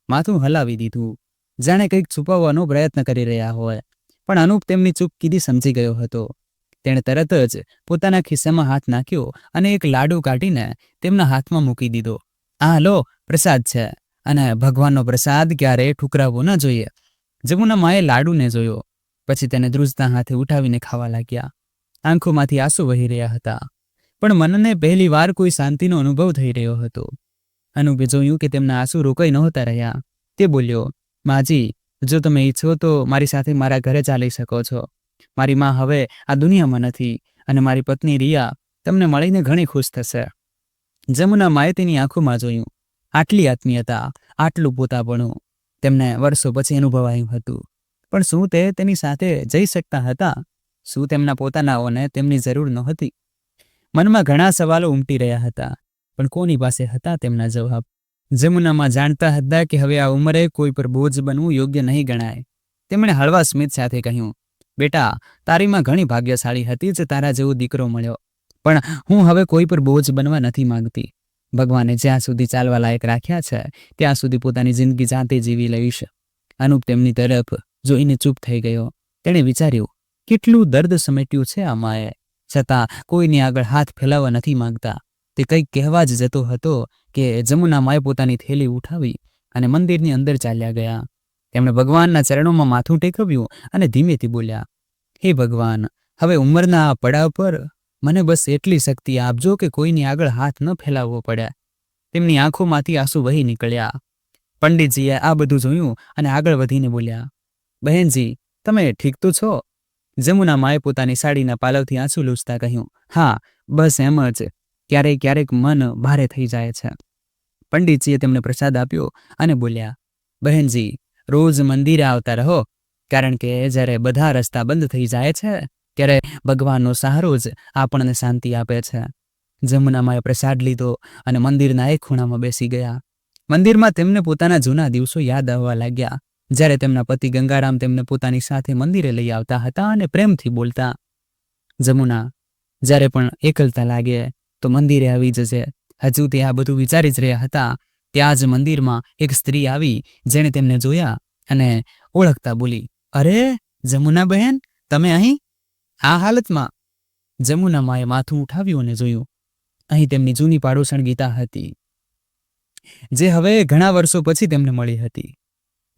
માથું હલાવી દીધું, જાણે કંઈક છુપાવવાનો પ્રયત્ન કરી રહ્યા હોય. પણ અનુપ તેમની ચૂપકીદી સમજી ગયો હતો. તેણે તરત જ પોતાના ખિસ્સામાં હાથ નાખ્યો અને એક લાડુ કાઢીને તેમના હાથમાં મૂકી દીધો. આ લો, પ્રસાદ છે, અને ભગવાનનો પ્રસાદ ક્યારેય ઠુકરાવવો ન જોઈએ. જમુના માએ લાડુને જોયો, પછી તેને ધ્રુજતા હાથે ઉઠાવીને ખાવા લાગ્યા. આંખોમાંથી આંસુ વહી રહ્યા હતા, પણ મનને પહેલી વાર કોઈ શાંતિનો અનુભવ થઈ રહ્યો હતો. અનુપે જોયું કે તેમના આંસુ રોકાઈ નહોતા રહ્યા. તે બોલ્યો, માજી, જો તમે ઈચ્છો તો મારી સાથે મારા ઘરે ચાલી શકો છો. મારી માં હવે આ દુનિયામાં નથી, અને મારી પત્ની રિયા તમને મળીને ઘણી ખુશ થશે. જમુના માએ તેની આંખોમાં જોયું. આટલી આત્મીયતા, આટલું પોતાપણું તેમને વર્ષો પછી અનુભવાયું હતું. પણ શું તે તેની સાથે જઈ શકતા હતા? શું તેમના પોતાનાઓને તેમની જરૂર નહોતી? મનમાં ઘણા સવાલો ઉમટી રહ્યા હતા, પણ કોની પાસે હતા તેમના જવાબ? જમુનામાં જાણતા હતા કે હવે આ ઉંમરે કોઈ પર બોજ બનવું યોગ્ય નહીં ગણાય. તેમણે હળવા સ્મિત સાથે કહ્યું, બેટા, તારી માં ઘણી ભાગ્યશાળી હતી જે તારા જેવો દીકરો મળ્યો, પણ હું હવે કોઈ પર બોજ બનવા નથી માંગતી. ભગવાને જ્યાં સુધી ચાલવા લાયક રાખ્યા છે ત્યાં સુધી પોતાની જિંદગી જાતે જીવી લઈશ. અનુપ તેમની તરફ જોઈને ચૂપ થઈ ગયો. તેણે વિચાર્યું, કેટલું દર્દ સમેટ્યું છે આ માએ, છતાં કોઈની આગળ હાથ ફેલાવવા નથી માંગતા. તે કંઈક કહેવા જ જતો હતો કે જમુના માએ પોતાની થેલી ઉઠાવી અને મંદિરની અંદર ચાલ્યા ગયા. તેમણે ભગવાનના ચરણોમાં માથું ટેકવ્યું અને ધીમેથી બોલ્યા, હે ભગવાન, હવે ઉંમરના આ પડાવ પર મને બસ એટલી શક્તિ આપજો કે કોઈની આગળ હાથ ન ફેલાવવો પડે. તેમની આંખોમાંથી આંસુ વહી નીકળ્યા. પંડિતજીએ આ બધું જોયું અને આગળ વધીને બોલ્યા, બહેનજી, તમે ઠીક તો છો? જમુના માએ પોતાની સાડીના પાલવથી આંસુ લૂછતા કહ્યું, હા, બસ એમ જ. ક્યારેક ક્યારેક મન ભારે થઈ જાય છે. પંડિતજીએ તેમને પ્રસાદ આપ્યો અને બોલ્યા, બહેનજી, રોજ મંદિરે આવતા રહો, કારણ કે જ્યારે બધા રસ્તા બંધ થઈ જાય છે ત્યારે ભગવાનનો સહારો જ આપણને શાંતિ આપે છે. જમુના માએ પ્રસાદ લીધો અને મંદિરના એક ખૂણામાં બેસી ગયા. મંદિરમાં તેમને પોતાના જૂના દિવસો યાદ આવવા લાગ્યા, જ્યારે તેમના પતિ ગંગારામ તેમને પોતાની સાથે મંદિરે લઈ આવતા હતા અને પ્રેમથી બોલતા, જમુના, જ્યારે પણ એકલતા લાગે તો મંદિરે આવી જજે. હજુ તે આ બધું વિચારી જ રહ્યા હતા ત્યાં જ મંદિરમાં એક સ્ત્રી આવી, જેણે તેમને જોયા અને ઓળખતા બોલી, અરે જમુના બહેન, તમે અહીં આ હાલતમાં? જમુના માએ માથું ઉઠાવ્યું અને જોયું. અહીં તેમની જૂની પાડોશણ ગીતા હતી, જે હવે ઘણા વર્ષો પછી તેમને મળી હતી.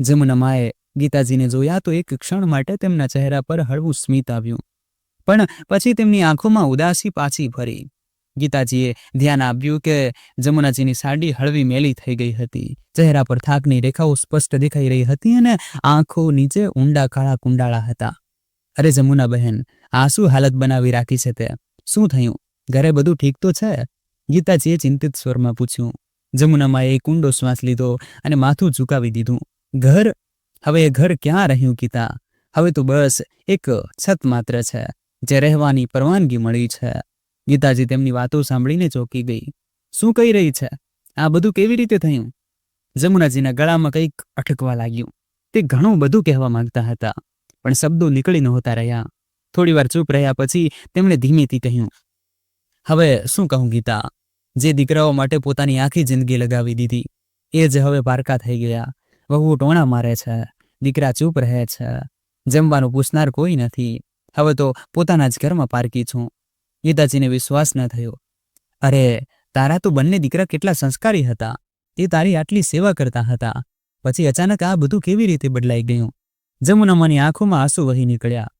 જમુના માએ ગીતાજીને જોયા તો એક ક્ષણ માટે તેમના ચહેરા પર હળવું સ્મિત આવ્યું, પણ પછી તેમની આંખોમાં ઉદાસી પાછી ફરી. ગીતાજીએ ધ્યાન આપ્યું કે જમુનાજીની સાડી હળવી મેલી થઈ ગઈ હતી. ચહેરા પર થાકની રેખાઓ સ્પષ્ટ દેખાઈ રહી હતી અને આંખો નીચે ઊંડા કાળા કુંડાળા હતા. અરે જમુના બહેન, આ શું હાલત બનાવી રાખી છે તે? શું થયું? ઘરે બધું ઠીક તો છે? ગીતાજીએ ચિંતિત સ્વરમાં પૂછ્યું. જમુના માએ એક ઊંડો શ્વાસ લીધો અને માથું ઝુકાવી દીધું. ઘર? હવે એ ઘર ક્યાં રહ્યું ગીતા? હવે તો બસ એક છત માત્ર છે, જે રહેવાની પરવાનગી મળી છે. ગીતાજી તેમની વાતો સાંભળીને ચોંકી ગઈ. શું કહી રહી છે? આ બધું કેવી રીતે થયું? જમુનાજીના ગળામાં કંઈક અટકવા લાગ્યું. તે ઘણું બધું કહેવા માંગતા હતા, પણ શબ્દો નીકળી નહોતા રહ્યા. થોડીવાર ચૂપ રહ્યા પછી તેમણે ધીમેથી કહ્યું, હવે શું કહું ગીતા? જે દીકરાઓ માટે પોતાની આખી જિંદગી લગાવી દીધી એ જ હવે પારકા થઈ ગયા. વહુ ટોણા મારે છે, દીકરા ચૂપ રહે છે, જમવાનું પૂછનાર કોઈ નથી. હવે તો પોતાના જ ઘરમાં પારકી છું. ગીતાજીને વિશ્વાસ ન થયો. અરે, તારા તો બંને દીકરા કેટલા સંસ્કારી હતા, તે તારી આટલી સેવા કરતા હતા, પછી અચાનક આ બધું કેવી રીતે બદલાઈ ગયું? જમુનામાની આંખોમાં આંસુ વહી નીકળ્યા.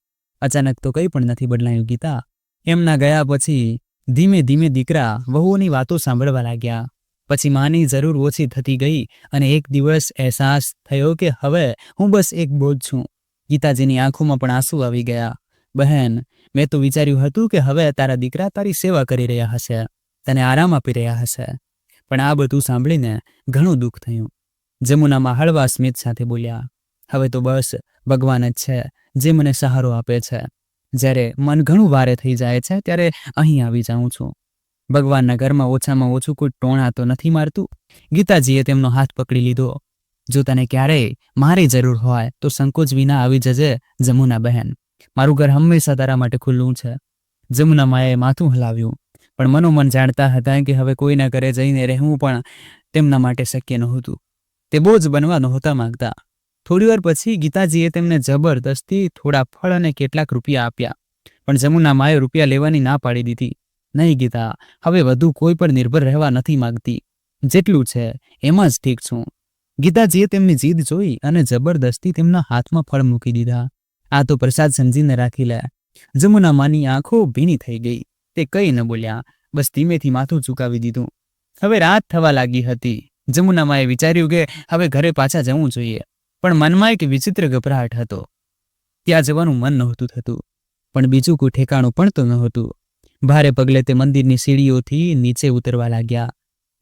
અચાનક તો કંઈ પણ નથી બદલાયું ગીતા. એમના ગયા પછી ધીમે ધીમે દીકરા વહુઓની વાતો સાંભળવા લાગ્યા. પછી માની જરૂર ઓછી થતી ગઈ અને એક દિવસ અહેસાસ થયો કે હવે હું બસ એક બોજ છું. ગીતાજીની આંખોમાં પણ આંસુ આવી ગયા. બહેન, મેં તો વિચાર્યું હતું કે હવે તારા દીકરા તારી સેવા કરી રહ્યા હશે, તને આરામ આપી રહ્યા હશે, પણ આ બધું સાંભળીને ઘણું દુઃખ થયું. જમુનામાં હળવા સ્મિત સાથે બોલ્યા, હવે તો બસ ભગવાન જ છે જે મને સહારો આપે છે. જ્યારે મન ઘણું ભારે થઈ જાય છે ત્યારે અહીં આવી જાઉં છું. ભગવાનના ઘરમાં ઓછામાં ઓછું કોઈ ટોણા તો નથી મારતું. ગીતાજીએ તેમનો હાથ પકડી લીધો. જો તને ક્યારેય મારી જરૂર હોય તો સંકોચ વિના આવી જજે જમુના બહેન. મારું ઘર હંમેશા તારા માટે ખુલ્લું છે. જમુના માએ માથું હલાવ્યું, પણ મનોમન જાણતા હતા કે હવે કોઈના ઘરે જઈને રહેવું પણ તેમના માટે શક્ય નહોતું. તે બોજ બનવા નહોતા માંગતા. થોડીવાર પછી ગીતાજીએ તેમને જબરદસ્તી થોડા ફળ અને કેટલાક રૂપિયા આપ્યા, પણ જમુના માએ રૂપિયા લેવાની ના પાડી દીધી. નહીં ગીતા, હવે વધુ કોઈ પર નિર્ભર રહેવા નથી માંગતી. જેટલું છે એમાં જ ઠીક છું. ગીતાજીએ તેમની જીદ જોઈ અને જબરદસ્તી તેમના હાથમાં ફળ મૂકી દીધા. આ તો પ્રસાદ સમજીને રાખી લે. જમુના માની આંખો ભીની થઈ ગઈ. તે કંઈ ન બોલ્યા, બસ ધીમેથી માથું ઝુકાવી દીધું. હવે રાત થવા લાગી હતી. જમુના માએ વિચાર્યું કે હવે ઘરે પાછા જવું જોઈએ, પણ મનમાં એક વિચિત્ર ગભરાટ હતો. ત્યાં જવાનું મન નહોતું થતું, પણ બીજું કોઈ ઠેકાણું પણ તો નહોતું. ભારે પગલે તે મંદિરની સીડીઓથી નીચે ઉતરવા લાગ્યા.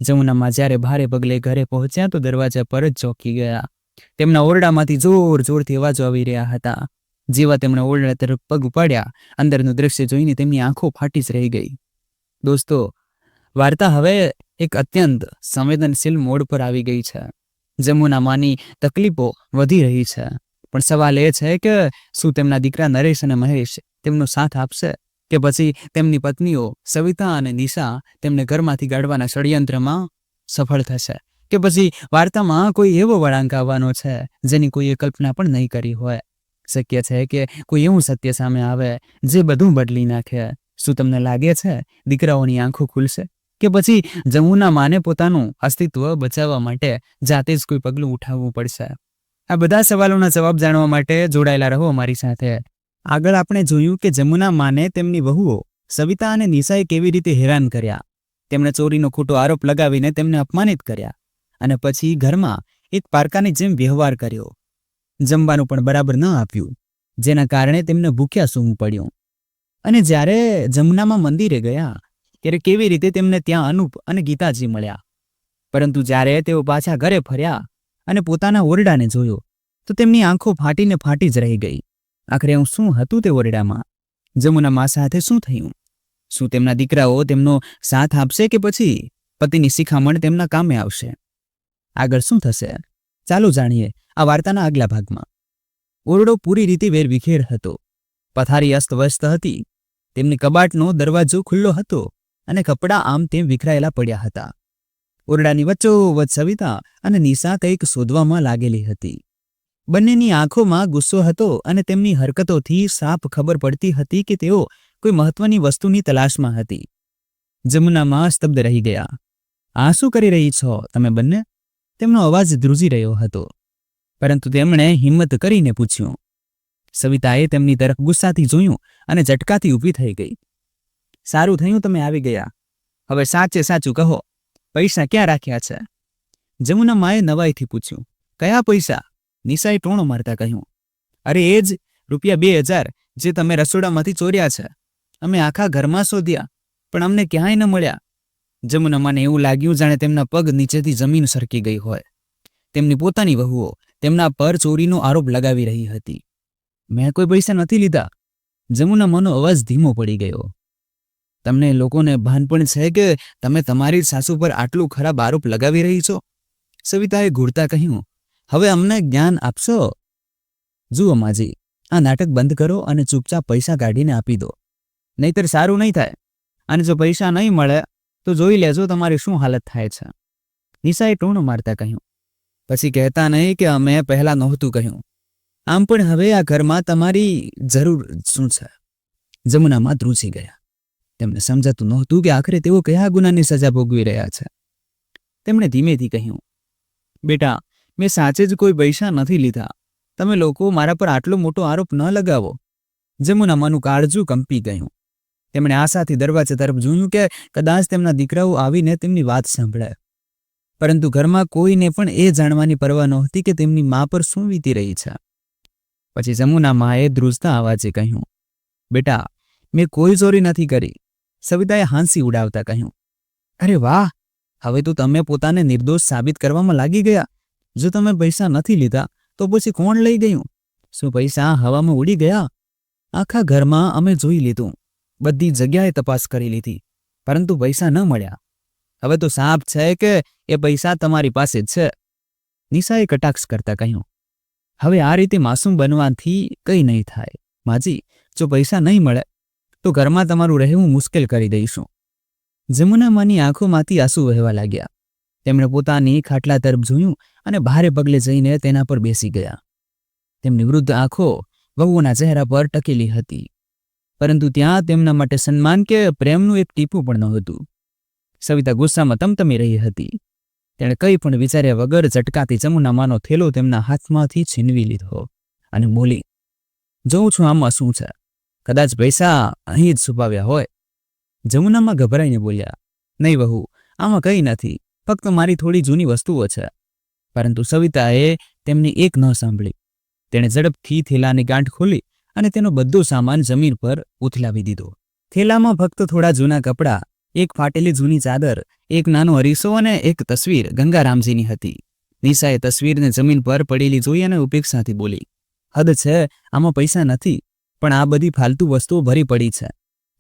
જમુનામાં જ્યારે ભારે પગલે ઘરે પહોંચ્યા તો દરવાજા પર જ ચોંકી ગયા. તેમના ઓરડામાંથી જોર જોરથી અવાજો આવી રહ્યા હતા. જેવા તેમણે ઓરડા તરફ પગ ઉપાડ્યા, અંદરનું દ્રશ્ય જોઈને તેમની આંખો ફાટી જ રહી ગઈ. દોસ્તો, વાર્તા હવે એક અત્યંત સંવેદનશીલ મોડ પર આવી ગઈ છે. જમુનામાની તકલીફો વધી રહી છે, પણ સવાલ એ છે કે શું તેમના દીકરા નરેશ અને મહેશ તેમનો સાથ આપશે, કે પછી તેમની પત્નીઓ સવિતા અને નિશા તેમને ઘરમાંથી કાઢવાના ષડયંત્રમાં સફળ થશે, કે પછી વાર્તામાં કોઈ એવો વળાંક આવવાનો છે જેની કોઈએ કલ્પના પણ નહીં કરી હોય. શક્ય છે કે કોઈ એવું સત્ય સામે આવે જે બધું બદલી નાખે. શું તમને લાગે છે દીકરાઓની આંખો ખુલશે, કે પછી જમુનામાને પોતાનું અસ્તિત્વ બચાવવા માટે જાતે જ કોઈ પગલું ઉઠાવવું પડશે? આ બધા સવાલોના જવાબ જાણવા માટે જોડાયેલા રહો અમારી સાથે. આગળ આપણે જોયું કે જમુનામાને તેમની વહુઓ સવિતા અને નિશાએ કેવી રીતે હેરાન કર્યા. તેમણે ચોરીનો ખોટો આરોપ લગાવીને તેમને અપમાનિત કર્યા અને પછી ઘરમાં એક પારકાની જેમ વ્યવહાર કર્યો. જમવાનું પણ બરાબર ન આપ્યું, જેના કારણે તેમને ભૂખ્યા સૂવું પડ્યું. અને જ્યારે જમુનામાં મંદિરે ગયા ત્યારે કેવી રીતે તેમને ત્યાં અનુપ અને ગીતાજી મળ્યા. પરંતુ જ્યારે તેઓ પાછા ઘરે ફર્યા અને પોતાના ઓરડાને જોયો તો તેમની આંખો ફાટીને ફાટી જ રહી ગઈ. આખરે હું શું હતું તે ઓરડામાં? જમુનામા સાથે શું થયું? શું તેમના દીકરાઓ તેમનો સાથ આપશે, કે પછી પતિની શિખામણ તેમના કામે આવશે? આગળ શું થશે ચાલો જાણીએ આ વાર્તાના આગલા ભાગમાં. ઓરડો પૂરી રીતે વેરવિખેર હતો. પથારી અસ્તવ્યસ્ત હતી. તેમની કબાટનો દરવાજો ખુલ્લો હતો અને કપડાં આમ તેમ વિખરાયેલા પડ્યા હતા. ઓરડાની વચ્ચોવચ્ચ સવિતા અને નિશા કંઈક શોધવામાં લાગેલી હતી. બંનેની આંખોમાં ગુસ્સો હતો અને તેમની હરકતોથી સાફ ખબર પડતી હતી કે તેઓ કોઈ મહત્વની વસ્તુની તલાશમાં હતી. જમુનામાં સ્તબ્ધ રહી ગયા. આ શું કરી રહી છો તમે બંને? તેમનો અવાજ ધ્રુજી રહ્યો હતો, પરંતુ તેમણે હિંમત કરીને પૂછ્યું. સવિતાએ તેમની તરફ ગુસ્સાથી જોયું અને ઝટકાથી ઊભી થઈ ગઈ. સારું થયું તમે આવી ગયા. હવે સાચે સાચું કહો, પૈસા ક્યાં રાખ્યા છે? જમુનામાએ નવાઈથી પૂછ્યું. કયા પૈસા? નિશાએ ટોણો મારતા કહ્યું. અરે એ જ ₹2000 જે તમે રસોડામાંથી ચોર્યા છે. અમે આખા ઘરમાં શોધ્યા પણ અમને ક્યાંય ન મળ્યા. જમુનામાને એવું લાગ્યું જાણે તેમના પગ નીચેથી જમીન સરકી ગઈ હોય. તેમની પોતાની વહુઓ તેમના પર ચોરીનો આરોપ લગાવી રહી હતી. મેં કોઈ પૈસા નથી લીધા. જમુનામાનો અવાજ ધીમો પડી ગયો. તમને લોકોને ભાન પણ છે કે તમે તમારી સાસુ પર આટલું ખરાબ આરોપ લગાવી રહી છો? સવિતાએ ઘૂરતા કહ્યું. હવે અમને જ્ઞાન આપશો? જુઓ માજી, આ નાટક બંધ કરો અને ચૂપચાપ પૈસા કાઢીને આપી દો, નહીતર સારું નહીં થાય. અને જો પૈસા નહીં મળે તો જોઈ લેજો તમારી શું હાલત થાય છે. નિશાએ ટોણો મારતા કહ્યું. પછી કહેતા નહીં કે અમે પહેલાં નહોતું કહ્યું. આમ પણ હવે આ ઘરમાં તમારી જરૂર શું છે? જમુનામાં ધ્રુજી ગયા. તેમને સમજાતું નહોતું કે આખરે તેઓ કયા ગુનાની સજા ભોગવી રહ્યા છે. તેમણે ધીમેથી કહ્યું. બેટા, મેં સાચે જ કોઈ પૈસા નથી લીધા. તમે લોકો મારા પર આટલો મોટો આરોપ ન લગાવો. જમુનામાનું કાળજું કંપી ગયું. તેમણે આશાથી દરવાજા તરફ જોયું કે કદાચ તેમના દીકરાઓ આવીને તેમની વાત સાંભળે. પરંતુ ઘરમાં કોઈને પણ એ જાણવાની પરવા નહોતી કે તેમની મા પર શું વીતી રહી છે. પછી જમુનામાએ ધ્રુજતા અવાજે કહ્યું. બેટા, મેં કોઈ ચોરી નથી કરી. સવિતાએ હાંસી ઉડાવતા કહ્યું. અરે વાહ, હવે તો તમે પોતાને નિર્દોષ સાબિત કરવામાં લાગી ગયા. જો તમે પૈસા નથી લીધા તો પછી કોણ લઈ ગયું? શું પૈસા હવામાં ઉડી ગયા? આખા ઘરમાં અમે જોઈ લીધું, બધી જગ્યાએ તપાસ કરી લીધી, પરંતુ પૈસા ન મળ્યા. હવે તો સાફ છે કે એ પૈસા તમારી પાસે જ છે. નિશાએ કટાક્ષ કરતા કહ્યું. હવે આ રીતે માસૂમ બનવાથી કંઈ નહીં થાય. માજી, જો પૈસા નહીં મળે તો ઘરમાં તમારું રહેવું મુશ્કેલ કરી દઈશું. જમુનામાની આંખોમાંથી આંસુ વહેવા લાગ્યા. તેમણે પોતાની ખાટલા તરફ જોયું અને ભારે પગલે જઈને તેના પર બેસી ગયા. તેમની વૃદ્ધ આંખો વહુઓના ચહેરા પર ટકેલી હતી, પરંતુ ત્યાં તેમના માટે સન્માન કે પ્રેમનું એક ટીપું પણ નહોતું. સવિતા ગુસ્સામાં તમતમી રહી હતી. તેણે કંઈ પણ વિચાર્યા વગર ઝટકાથી જમુનામાનો થેલો તેમના હાથમાંથી છીનવી લીધો અને બોલી. જોઉં છું આમાં શું છે. કદાચ પૈસા અહીં જ છુપાવ્યા હોય. જમુનામાં ગભરાઈને બોલ્યા. નહીં વહુ, આમાં કંઈ નથી, ફક્ત મારી થોડી જૂની વસ્તુઓ છે. પરંતુ સવિતાએ તેમની એક ન સાંભળી. તેણે ઝડપથી થેલાની ગાંઠ ખોલી અને તેનો બધો સામાન જમીન પર ઉથલાવી દીધો. થેલામાં ફક્ત થોડા જૂના કપડાં, એક ફાટેલી જૂની ચાદર, એક નાનો અરીસો અને એક તસવીર ગંગારામજીની હતી. નિશાએ તસવીરને જમીન પર પડેલી જોઈ અને ઉપેક્ષાથી બોલી. હદ છે, આમાં પૈસા નથી, પણ આ બધી ફાલતુ વસ્તુઓ ભરી પડી છે.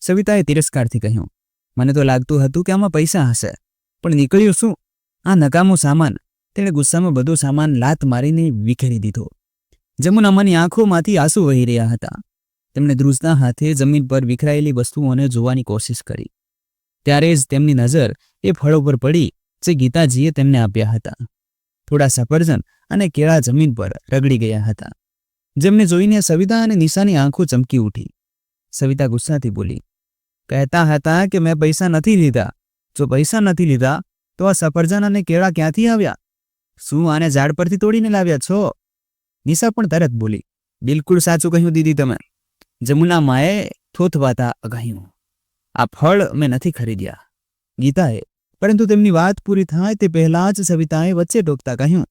સવિતાએ તિરસ્કારથી કહ્યું. મને તો લાગતું હતું કે આમાં પૈસા હશે, પણ નીકળ્યું શું? આ નકામો સામાન. તેણે ગુસ્સામાં બધો સામાન લાત મારીને વિખેરી દીધો. જમુનામાની આંખોમાંથી આંસુ વહી રહ્યા હતા. તેમણે ધ્રુજતા હાથે જમીન પર વિખરાયેલી વસ્તુઓને જોવાની કોશિશ કરી. ત્યારે જ તેમની નજર એ ફળો પર પડી જે ગીતાજીએ તેમને આપ્યા હતા. થોડા સફરજન અને કેળા જમીન પર રગડી ગયા હતા, જેમને જોઈને સવિતા અને નિશાની આંખો ચમકી ઉઠી. સવિતા ગુસ્સાથી બોલી, કહેતા હતા કે મેં પૈસા નથી લીધા. જો પૈસા નથી લીધા તો આ સફરજન અને કેળા ક્યાંથી આવ્યા? શું આને ઝાડ પરથી તોડીને લાવ્યા છો? નિશા પણ તરત બોલી, બિલકુલ સાચું કહ્યું દીદી તમે. જમુના માએ થોથવાતા કહ્યું, આ ફળ મેં નથી ખરીદ્યા. ગીતાએ, પરંતુ તેમની વાત પૂરી થાય તે પહેલા જ સવિતાએ વચ્ચે ટોકતા કહ્યું,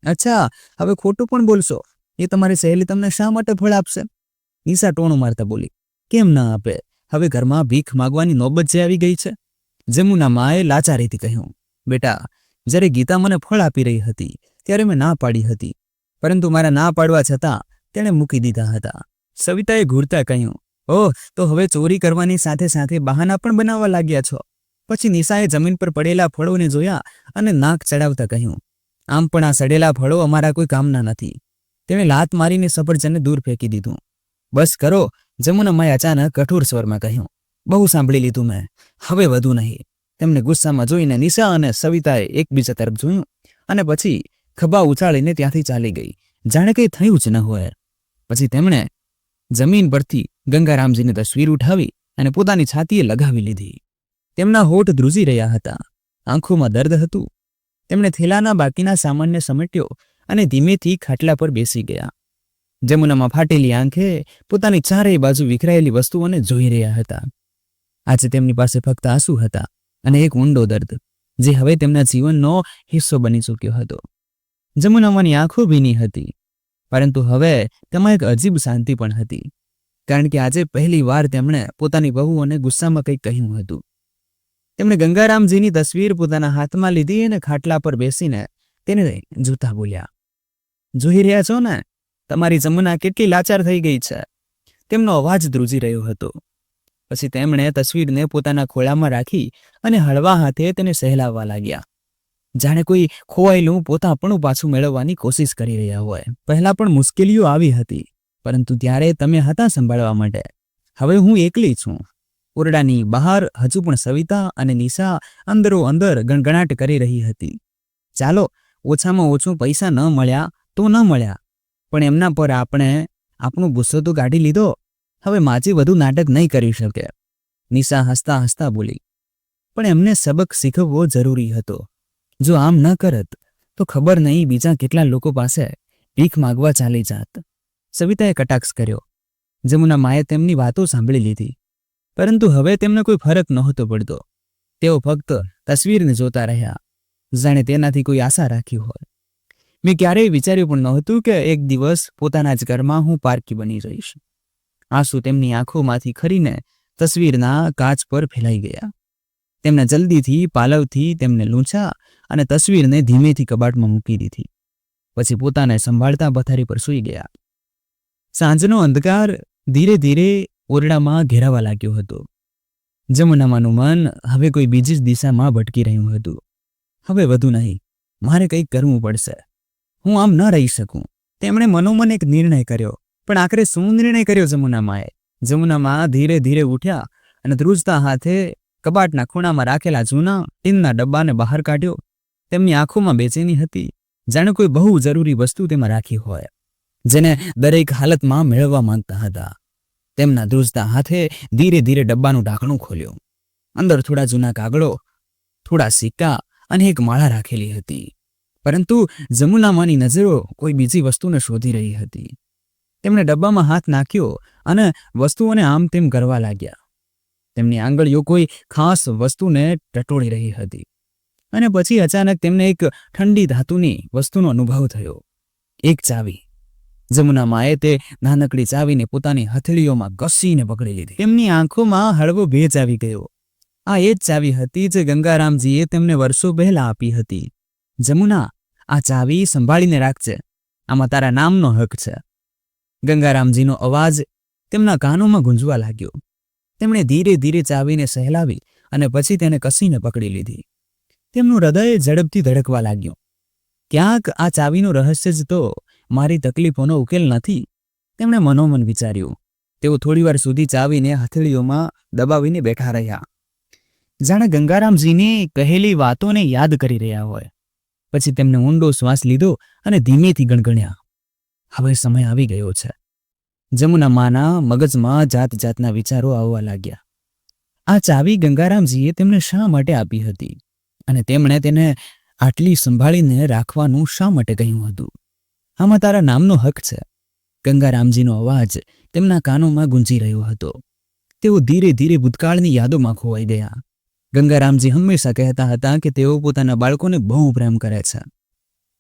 અચ્છા, હવે ખોટું પણ બોલશો. એ તમારી સહેલી તમને શા માટે ફળ આપશે? નિશા ટોણું મારતા બોલી, કેમ ના આપે? હવે ઘરમાં ભીખ માગવાની નોબત જે આવી ગઈ છે. જમુના માએ લાચારીથી કહ્યું, બેટા, જ્યારે ગીતા મને ફળ આપી રહી હતી ત્યારે મેં ના પાડી હતી, પરંતુ મારા ના પાડવા છતાં તેણે મૂકી દીધા હતા. સવિતાએ ઘૂરતા કહ્યું, ઓહ, તો હવે ચોરી કરવાની સાથે સાથે બહાના પણ બનાવવા લાગ્યા છો. પછી નિશાએ જમીન પર પડેલા ફળોને જોયા અને નાક ચડાવતા કહ્યું, આમ પણ આ સડેલા ફળો અમારા કોઈ કામના નથી. તેણે લાત મારીને સફરજનને દૂર ફેંકી દીધું. બસ કરો, જમુનામાએ અચાનક કઠોર સ્વરમાં કહ્યું, બહુ સાંભળી લીધું મેં, હવે વધુ નહીં. તેમને ગુસ્સામાં જોઈને નિશા અને સવિતાએ એકબીજા તરફ જોયું અને પછી ખભા ઉછાળીને ત્યાંથી ચાલી ગઈ, જાણે કંઈ થયું જ ન હોય. પછી તેમણે જમીન પરથી ગંગારામજીની તસવીર ઉઠાવી અને પોતાની છાતીએ લગાવી લીધી. તેમના હોઠ ધ્રુજી રહ્યા હતા, આંખોમાં દર્દ હતું. તેમણે થેલાના બાકીના સામાનને સમેટ્યો અને ધીમેથી ખાટલા પર બેસી ગયા. જમુનામાં ફાટેલી આંખે પોતાની ચારેય બાજુ વિખરાયેલી વસ્તુઓને જોઈ રહ્યા હતા. આજે તેમની પાસે ફક્ત આંસુ હતા અને એક ઊંડો દર્દ, જે હવે તેમના જીવનનો હિસ્સો બની ચૂક્યો હતો. જમુનામાની આંખો ભીની હતી, પરંતુ હવે તેમાં એક અજીબ શાંતિ પણ હતી, કારણ કે આજે પહેલી વાર તેમણે પોતાની વહુઓને ગુસ્સામાં કંઈક કહ્યું હતું. તેમણે ગંગારામજીની તસવીર પોતાના હાથમાં લીધી અને ખાટલા પર બેસીને તેને જોતા બોલ્યા, જોઈ રહ્યા છો ને, તમારી જમુના કેટલી લાચાર થઈ ગઈ છે. તેમનો અવાજ ધ્રુજી રહ્યો હતો. પછી તેમણે તસવીરને પોતાના ખોળામાં રાખી અને હળવા હાથે તેને સહેલાવવા લાગ્યા, જાણે કોઈ ખોવાયેલું પોતાપણું પાછું મેળવવાની કોશિશ કરી રહ્યા હોય. પહેલા પણ મુશ્કેલીઓ આવી હતી, પરંતુ ત્યારે તમે હતા સંભાળવા માટે. હવે હું એકલી છું. ઓરડાની બહાર હજુ પણ સવિતા અને નિશા અંદરો અંદર ગણગણાટ કરી રહી હતી. ચાલો, ઓછામાં ઓછું પૈસા ન મળ્યા તો ન મળ્યા, પણ એમના પર આપણે આપણો ગુસ્સો તો કાઢી લીધો. હવે માજી વધુ નાટક નહીં કરી શકે. નિશા હસતા હસતા બોલી, પણ એમને સબક શીખવવો જરૂરી હતો. જો આમ ન કરત તો ખબર નહીં બીજા કેટલા લોકો પાસે ભીખ માગવા ચાલી જાત. સવિતાએ કટાક્ષ કર્યો. જમુના માએ તેમની વાતો સાંભળી લીધી, પરંતુ હવે તેમને કોઈ ફરક નહોતો પડતો. તેઓ ફક્ત તસવીરને જોતા રહ્યા, જાણે તેનાથી કોઈ આશા રાખી હોય. મેં ક્યારેય વિચાર્યું પણ નહોતું કે એક દિવસ પોતાના જ ઘરમાં હું પારકી બની જઈશ. આંસુ તેમની આંખોમાંથી ખરીને તસવીરના કાચ પર ફેલાઈ ગયા. તેમણે જલ્દીથી પાલવથી તેમને લૂંછા અને તસવીરને ધીમેથી કબાટમાં મૂકી દીધી. પછી પોતાને સંભાળતા પથારી પર સૂઈ ગયા. સાંજનો અંધકાર ધીરે ધીરે ઓરડામાં ઘેરાવા લાગ્યો હતો. જમુનામાનું મન હવે કોઈ બીજી જ દિશામાં ભટકી રહ્યું હતું. હવે વધુ નહીં, મારે કંઈક કરવું પડશે. હું આમ ન રહી શકું. તેમણે મનોમન એક નિર્ણય કર્યો, પણ આખરે શું નિર્ણય કર્યો જમુનામાએ? જમુનામા ધીરે ધીરે ઉઠ્યા અને ધ્રુજતા હાથે કબાટના ખૂણામાં રાખેલા જૂના ટીનના ડબ્બાને બહાર કાઢ્યો. તેમની આંખોમાં બેચેની હતી, જાણે કોઈ બહુ જરૂરી વસ્તુ તેમાં રાખી હોય, જેને દરેક હાલતમાં મેળવવા માંગતા હતા. તેમના ધ્રુજતા હાથે ધીરે ધીરે ડબ્બાનું ઢાંકણું ખોલ્યું. અંદર થોડા જૂના કાગળો, થોડા સિક્કા અને એક માળા રાખેલી હતી. પરંતુ જમુનામાની નજરો કોઈ બીજી વસ્તુને શોધી રહી હતી. તેમણે ડબ્બામાં હાથ નાખ્યો અને વસ્તુઓને આમ તેમ કરવા લાગ્યા. તેમની આંગળીઓ કોઈ ખાસ વસ્તુને ટટોળી રહી હતી. અને પછી અચાનક તેમને એક ઠંડી ધાતુની વસ્તુનો અનુભવ થયો. એક ચાવી. જમુનામાએ તે નાનકડી ચાવીને પોતાની હથેળીઓમાં ઘસીને પકડી લીધી. તેમની આંખોમાં હળવો ભેજ આવી ગયો. આ એ જ ચાવી હતી જે ગંગારામજીએ તેમને વર્ષો પહેલા આપી હતી. જમુના, આ ચાવી સંભાળીને રાખજે. આમાં તારા નામનો હક છે. ગંગારામજીનો અવાજ તેમના કાનોમાં ગુંજવા લાગ્યો. તેમણે ધીરે ધીરે ચાવીને સહેલાવી અને પછી તેને કસીને પકડી લીધી. તેમનું હૃદય ઝડપથી ધડકવા લાગ્યું. ક્યાંક આ ચાવીનું રહસ્ય જ તો મારી તકલીફોનો ઉકેલ નથી, તેમણે મનોમન વિચાર્યું. તેઓ થોડીવાર સુધી ચાવીને હથેળીઓમાં દબાવીને બેઠા રહ્યા, જાણે ગંગારામજીની કહેલી વાતોને યાદ કરી રહ્યા હોય. પછી તેમને ઊંડો શ્વાસ લીધો અને ધીમેથી ગણગણ્યા. હવે સમય આવી ગયો છે. જમુના માના મગજમાં જાત જાતના વિચારો આવવા લાગ્યા. આ ચાવી ગંગારામજીએ તેમને શા માટે આપી હતી અને તેમણે તેને આટલી સંભાળીને રાખવાનું શા માટે કહ્યું હતું? આમાં તારા નામનો હક છે. ગંગારામજીનો અવાજ તેમના કાનોમાં ગુંજી રહ્યો હતો. તેઓ ધીરે ધીરે ભૂતકાળની યાદોમાં ખોવાઈ ગયા. ગંગારામજી હંમેશા કહેતા હતા કે તેઓ પોતાના બાળકોને બહુ પ્રેમ કરે છે,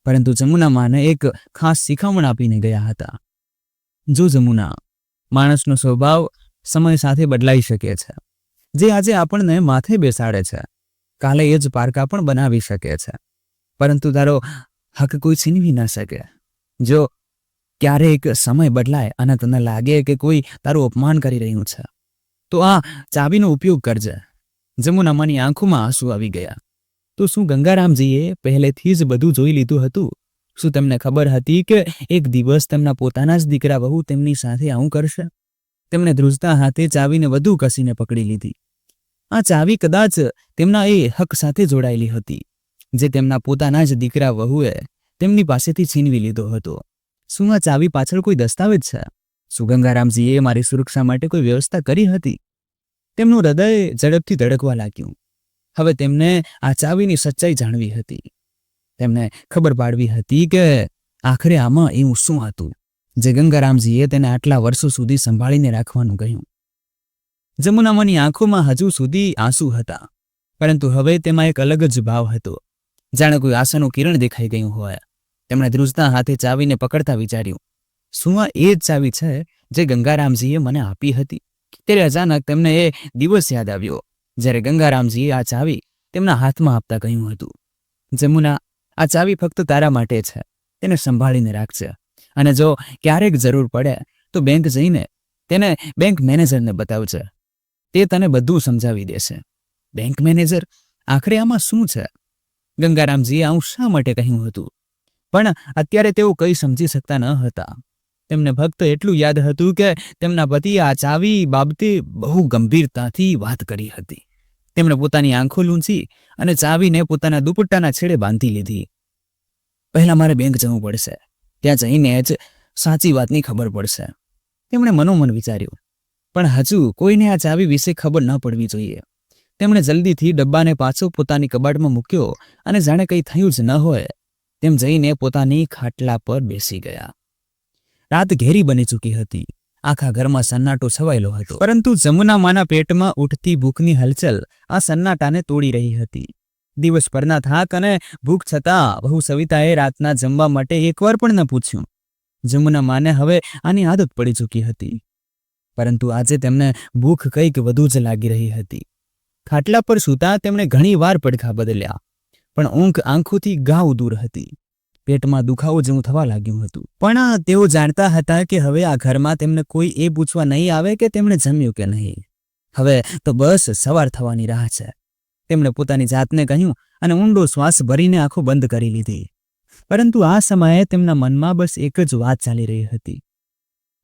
પરંતુ જમુના માને એક ખાસ શીખામણ આપીને ગયા હતા. જો જમુના, માણસનો સ્વભાવ સમય સાથે બદલાઈ શકે છે. જે આજે આપણને માથે બેસાડે છે, કાલે એ જ પારકા પણ બનાવી શકે છે, પરંતુ તારો હક કોઈ છીનવી ન શકે. જો ક્યારેક સમય બદલાય અને તને લાગે કે કોઈ તારું અપમાન કરી રહ્યું છે, તો આ ચાવીનો ઉપયોગ કરજે. જમુનામાની આંખોમાં આંસુ આવી ગયા. તો શું ગંગારામજીએ પહેલેથી જ બધું જોઈ લીધું હતું? શું તેમને ખબર હતી કે એક દિવસ તેમના પોતાના જ દીકરા વહુ તેમની સાથે આવું કરશે? તેમણે ધ્રુજતા હાથે ચાવીને વધુ કસીને પકડી લીધી. આ ચાવી કદાચ તેમના એ હક સાથે જોડાયેલી હતી, જે તેમના પોતાના જ દીકરા વહુએ તેમની પાસેથી છીનવી લીધો હતો. શું આ ચાવી પાછળ કોઈ દસ્તાવેજ છે? શું ગંગારામજીએ મારી સુરક્ષા માટે કોઈ વ્યવસ્થા કરી હતી? તેમનું હૃદય ઝડપથી ધડકવા લાગ્યું. હવે તેમને આ ચાવીની સચ્ચાઈ જાણવી હતી. તેમને ખબર પાડવી હતી કે આખરે આમાં એવું શું હતું જે ગંગારામજીએ તેને આટલા વર્ષો સુધી સંભાળીને રાખવાનું કહ્યું. જમુનામાની આંખોમાં હજુ સુધી આંસુ હતા, પરંતુ હવે તેમાં એક અલગ જ ભાવ હતો, જાણે કોઈ આશાનું કિરણ દેખાઈ ગયું હોય. તેમણે ધ્રુજતા હાથે ચાવીને પકડતા વિચાર્યું, શું આ એ જ ચાવી છે જે ગંગારામજીએ મને આપી હતી? ત્યારે અચાનક તેમને એ દિવસ યાદ આવ્યો જ્યારે ગંગારામજીએ આ ચાવી તેમના હાથમાં આપતા કહ્યું હતું, જમુના, આ ચાવી ફક્ત તારા માટે છે. તેને સંભાળીને રાખજે, અને જો ક્યારેક જરૂર પડે તો બેંક જઈને તેને બેંક મેનેજરને બતાવજે. તે તને બધું સમજાવી દેશે. Bank manager? આખરે આમાં શું છે? ગંગારામજીએ આવું શા માટે કહ્યું હતું? પણ અત્યારે તેઓ કંઈ સમજી શકતા ન હતા. તેમને ફક્ત એટલું યાદ હતું કે તેમના પતિએ આ ચાવી બાબતે બહુ ગંભીરતાથી વાત કરી હતી. તેમણે પોતાની આંખો લૂંછી અને ચાવીને પોતાના દુપટ્ટાના છેડે બાંધી લીધી. પહેલા મારે બેંક જવું પડશે, ત્યાં જઈને જ સાચી વાતની ખબર પડશે, તેમણે મનોમન વિચાર્યું. પણ હજુ કોઈને આ ચાવી વિશે ખબર ન પડવી જોઈએ. તેમણે જલ્દીથી ડબ્બાને પાછો પોતાની કબાટમાં મૂક્યો અને જાણે કંઈ થયું જ ન હોય તેમ જઈને પોતાની ખાટલા પર બેસી ગયા. રાત ઘેરી બની ચૂકી હતી. આખા ઘરમાં સન્નાટો છવાયેલો હતો, પરંતુ જમુનામાના પેટમાં ઉઠતી ભૂખની હલચલ આ સન્નાટાને તોડી રહી હતી. દિવસભરના થાક અને ભૂખ છતાં વહુ સવિતાએ રાતના જમવા માટે એકવાર પણ ન પૂછ્યું. જમુનામાને હવે આની આદત પડી ચૂકી હતી, પરંતુ આજે તેમને ભૂખ કંઈક વધુ જ લાગી રહી હતી. ખાટલા પર સૂતા તેમણે ઘણી વાર પડખા બદલ્યા, પણ ઊંઘ આંખોથી ગાઉ દૂર હતી. પેટમાં દુખાવો જેવું થવા લાગ્યું હતું. પણ તેઓ જાણતા હતા કે હવે આ ઘરમાં તેમને કોઈ એ પૂછવા નહીં આવે કે તેમણે જમ્યું કે નહીં. હવે તો બસ સવાર થવાની રાહ છે, તેમણે પોતાની જાતને કહ્યું અને ઊંડો શ્વાસ ભરીને આંખો બંધ કરી લીધી. પરંતુ આ સમયે તેમના મનમાં બસ એક જ વાત ચાલી રહી હતી,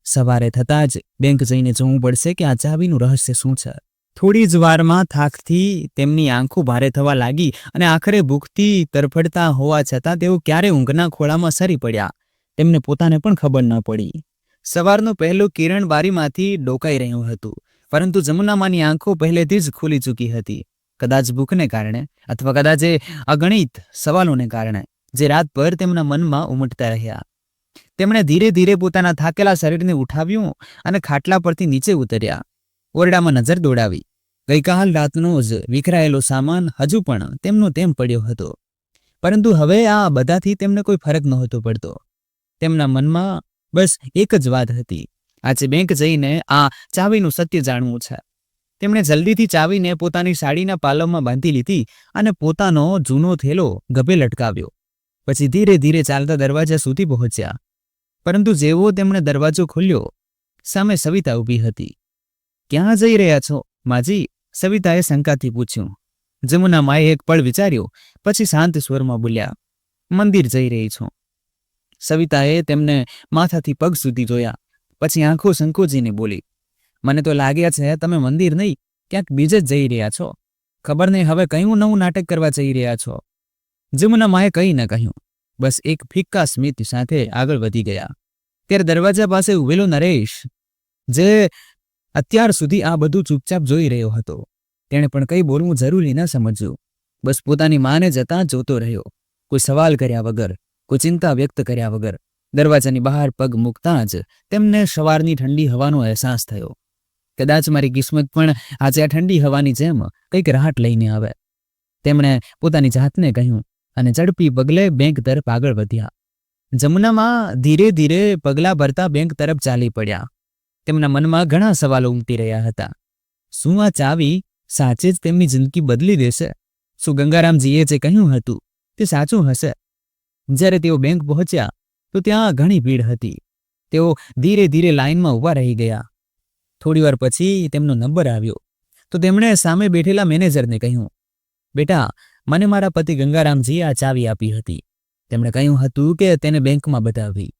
સવારે થતાં જ બેંક જઈને જોવું પડશે કે આ ચાવીનું રહસ્ય શું છે. થોડી જ વારમાં થાકથી તેમની આંખો ભારે થવા લાગી અને આખરે ભૂખથી તરફડતા હોવા છતાં તેઓ ક્યારે ઊંઘના ખોળામાં સરી પડ્યા તેમને પોતાને પણ ખબર ન પડી. સવારનું પહેલું કિરણ બારીમાંથી ડોકાઈ રહ્યું હતું, પરંતુ જમુનામાની આંખો પહેલેથી જ ખુલી ચૂકી હતી. કદાચ ભૂખને કારણે અથવા કદાચ એ અગણિત સવાલોને કારણે જે રાતભર તેમના મનમાં ઉમટતા રહ્યા. તેમણે ધીરે ધીરે પોતાના થાકેલા શરીરને ઉઠાવ્યું અને ખાટલા પરથી નીચે ઉતર્યા. ઓરડામાં નજર દોડાવી. ગઈકાલ રાતનો જ વિખરાયેલો સામાન હજુ પણ તેમનો તેમ પડ્યો હતો, પરંતુ હવે આ બધાથી તેમને કોઈ ફરક નહોતો પડતો. તેમના મનમાં બસ એક જ વાત હતી, આજે બેંક જઈને આ ચાવીનું સત્ય જાણવું છે. તેમણે જલ્દીથી ચાવીને પોતાની સાડીના પાલવમાં બાંધી લીધી અને પોતાનો જૂનો થેલો ગભે લટકાવ્યો. પછી ધીરે ધીરે ચાલતા દરવાજા સુધી પહોંચ્યા, પરંતુ જેવો તેમણે દરવાજો ખોલ્યો, સામે સવિતા ઊભી હતી. ક્યાં જઈ રહ્યા છો માજી? સવિતાએ શંકાથી પૂછ્યું. જમુનામાએ એક પળ વિચાર્યું, પછી શાંત સ્વરમાં બોલ્યા, મંદિર જઈ રહી છું. સવિતાએ તેમને માથાથી પગ સુધી જોયા, પછી આંખો સંકોચીને બોલી, મને તો લાગ્યા છે તમે મંદિર નહીં, ક્યાંક બીજે જ જઈ રહ્યા છો. ખબર નહીં હવે કયું નવું નાટક કરવા જઈ રહ્યા છો. જમુનામાએ કંઈ ન કહ્યું, બસ એક ફિક્કા સ્મિત સાથે આગળ વધી ગયા. ત્યારે દરવાજા પાસે ઉભેલો નરેશ, જે અત્યાર સુધી આ બધું ચૂપચાપ જોઈ રહ્યો હતો, તેણે પણ કંઈ બોલવું જરૂરી ન સમજ્યું. બસ પોતાની માને જતાં જોતો રહ્યો, કોઈ સવાલ કર્યા વગર, કોઈ ચિંતા વ્યક્ત કર્યા વગર. દરવાજાની બહાર પગ મૂકતાં જ તેમને સવારની ઠંડી હવાનો અહેસાસ થયો. કદાચ મારી કિસ્મત પણ આજે આ ઠંડી હવાની જેમ કંઈક રાહત લઈને આવે, તેમણે પોતાની જાતને કહ્યું અને ઝડપી પગલે બેંક તરફ આગળ વધ્યા. જમુનામાં ધીરે ધીરે પગલાં ભરતા બેંક તરફ ચાલી પડ્યા. તેમના મનમાં ઘણા સવાલો ઉમટી રહ્યા હતા. શું આ ચાવી સાચે જ તેમની જિંદગી બદલી દેશે? શું ગંગારામજીએ જે કહ્યું હતું તે સાચું હશે? જ્યારે તેઓ બેંક પહોંચ્યા તો ત્યાં ઘણી ભીડ હતી. તેઓ ધીરે ધીરે લાઇનમાં ઊભા રહી ગયા. થોડીવાર પછી તેમનો નંબર આવ્યો તો તેમણે સામે બેઠેલા મેનેજરને કહ્યું, બેટા, મને મારા પતિ ગંગારામજીએ આ ચાવી આપી હતી. તેમણે કહ્યું હતું કે તેને બેંકમાં બતાવવી.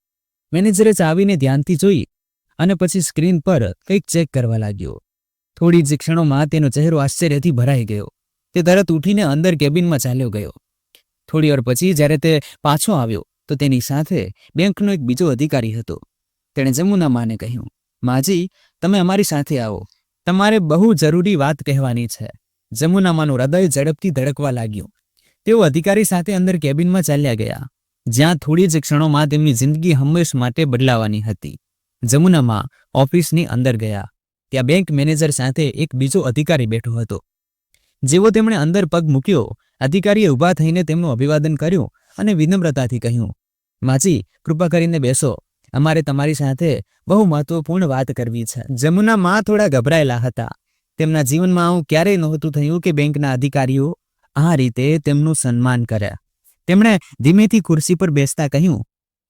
મેનેજરે ચાવીને ધ્યાનથી જોઈ અને પછી સ્ક્રીન પર કંઈક ચેક કરવા લાગ્યો. થોડી જ ક્ષણોમાં તેનો ચહેરો આશ્ચર્યથી ભરાઈ ગયો. તે તરત ઉઠીને અંદર કેબિનમાં ચાલ્યો ગયો. થોડીવાર પછી જ્યારે તે પાછો આવ્યો તો તેની સાથે બેંકનો એક બીજો અધિકારી હતો. તેણે જમુનામાને કહ્યું, માજી, તમે અમારી સાથે આવો, તમારે બહુ જરૂરી વાત કહેવાની છે. જમુનામાનું હૃદય ઝડપથી ધડકવા લાગ્યું. તેઓ અધિકારી સાથે અંદર કેબિનમાં ચાલ્યા ગયા, જ્યાં થોડી જ ક્ષણોમાં તેમની જિંદગી હંમેશ માટે બદલાવાની હતી. જમુનામા ઓફિસની અંદર ગયા. ત્યાં બેંક મેનેજર સાથે એક બીજો અધિકારી બેઠો હતો. જેવો તેમણે અંદર પગ મૂક્યો, અધિકારીએ ઊભા થઈને તેમનું અભિવાદન કર્યું અને વિનમ્રતાથી કહ્યું, માજી, કૃપા કરીને બેસો, અમારે તમારી સાથે બહુ મહત્વપૂર્ણ વાત કરવી છે. જમુનામા થોડા ગભરાયેલા હતા. તેમના જીવનમાં આવું ક્યારેય નહોતું થયું કે બેંકના અધિકારીઓ આ રીતે તેમનું સન્માન કરે. તેમણે ધીમેથી ખુરશી પર બેસતા કહ્યું,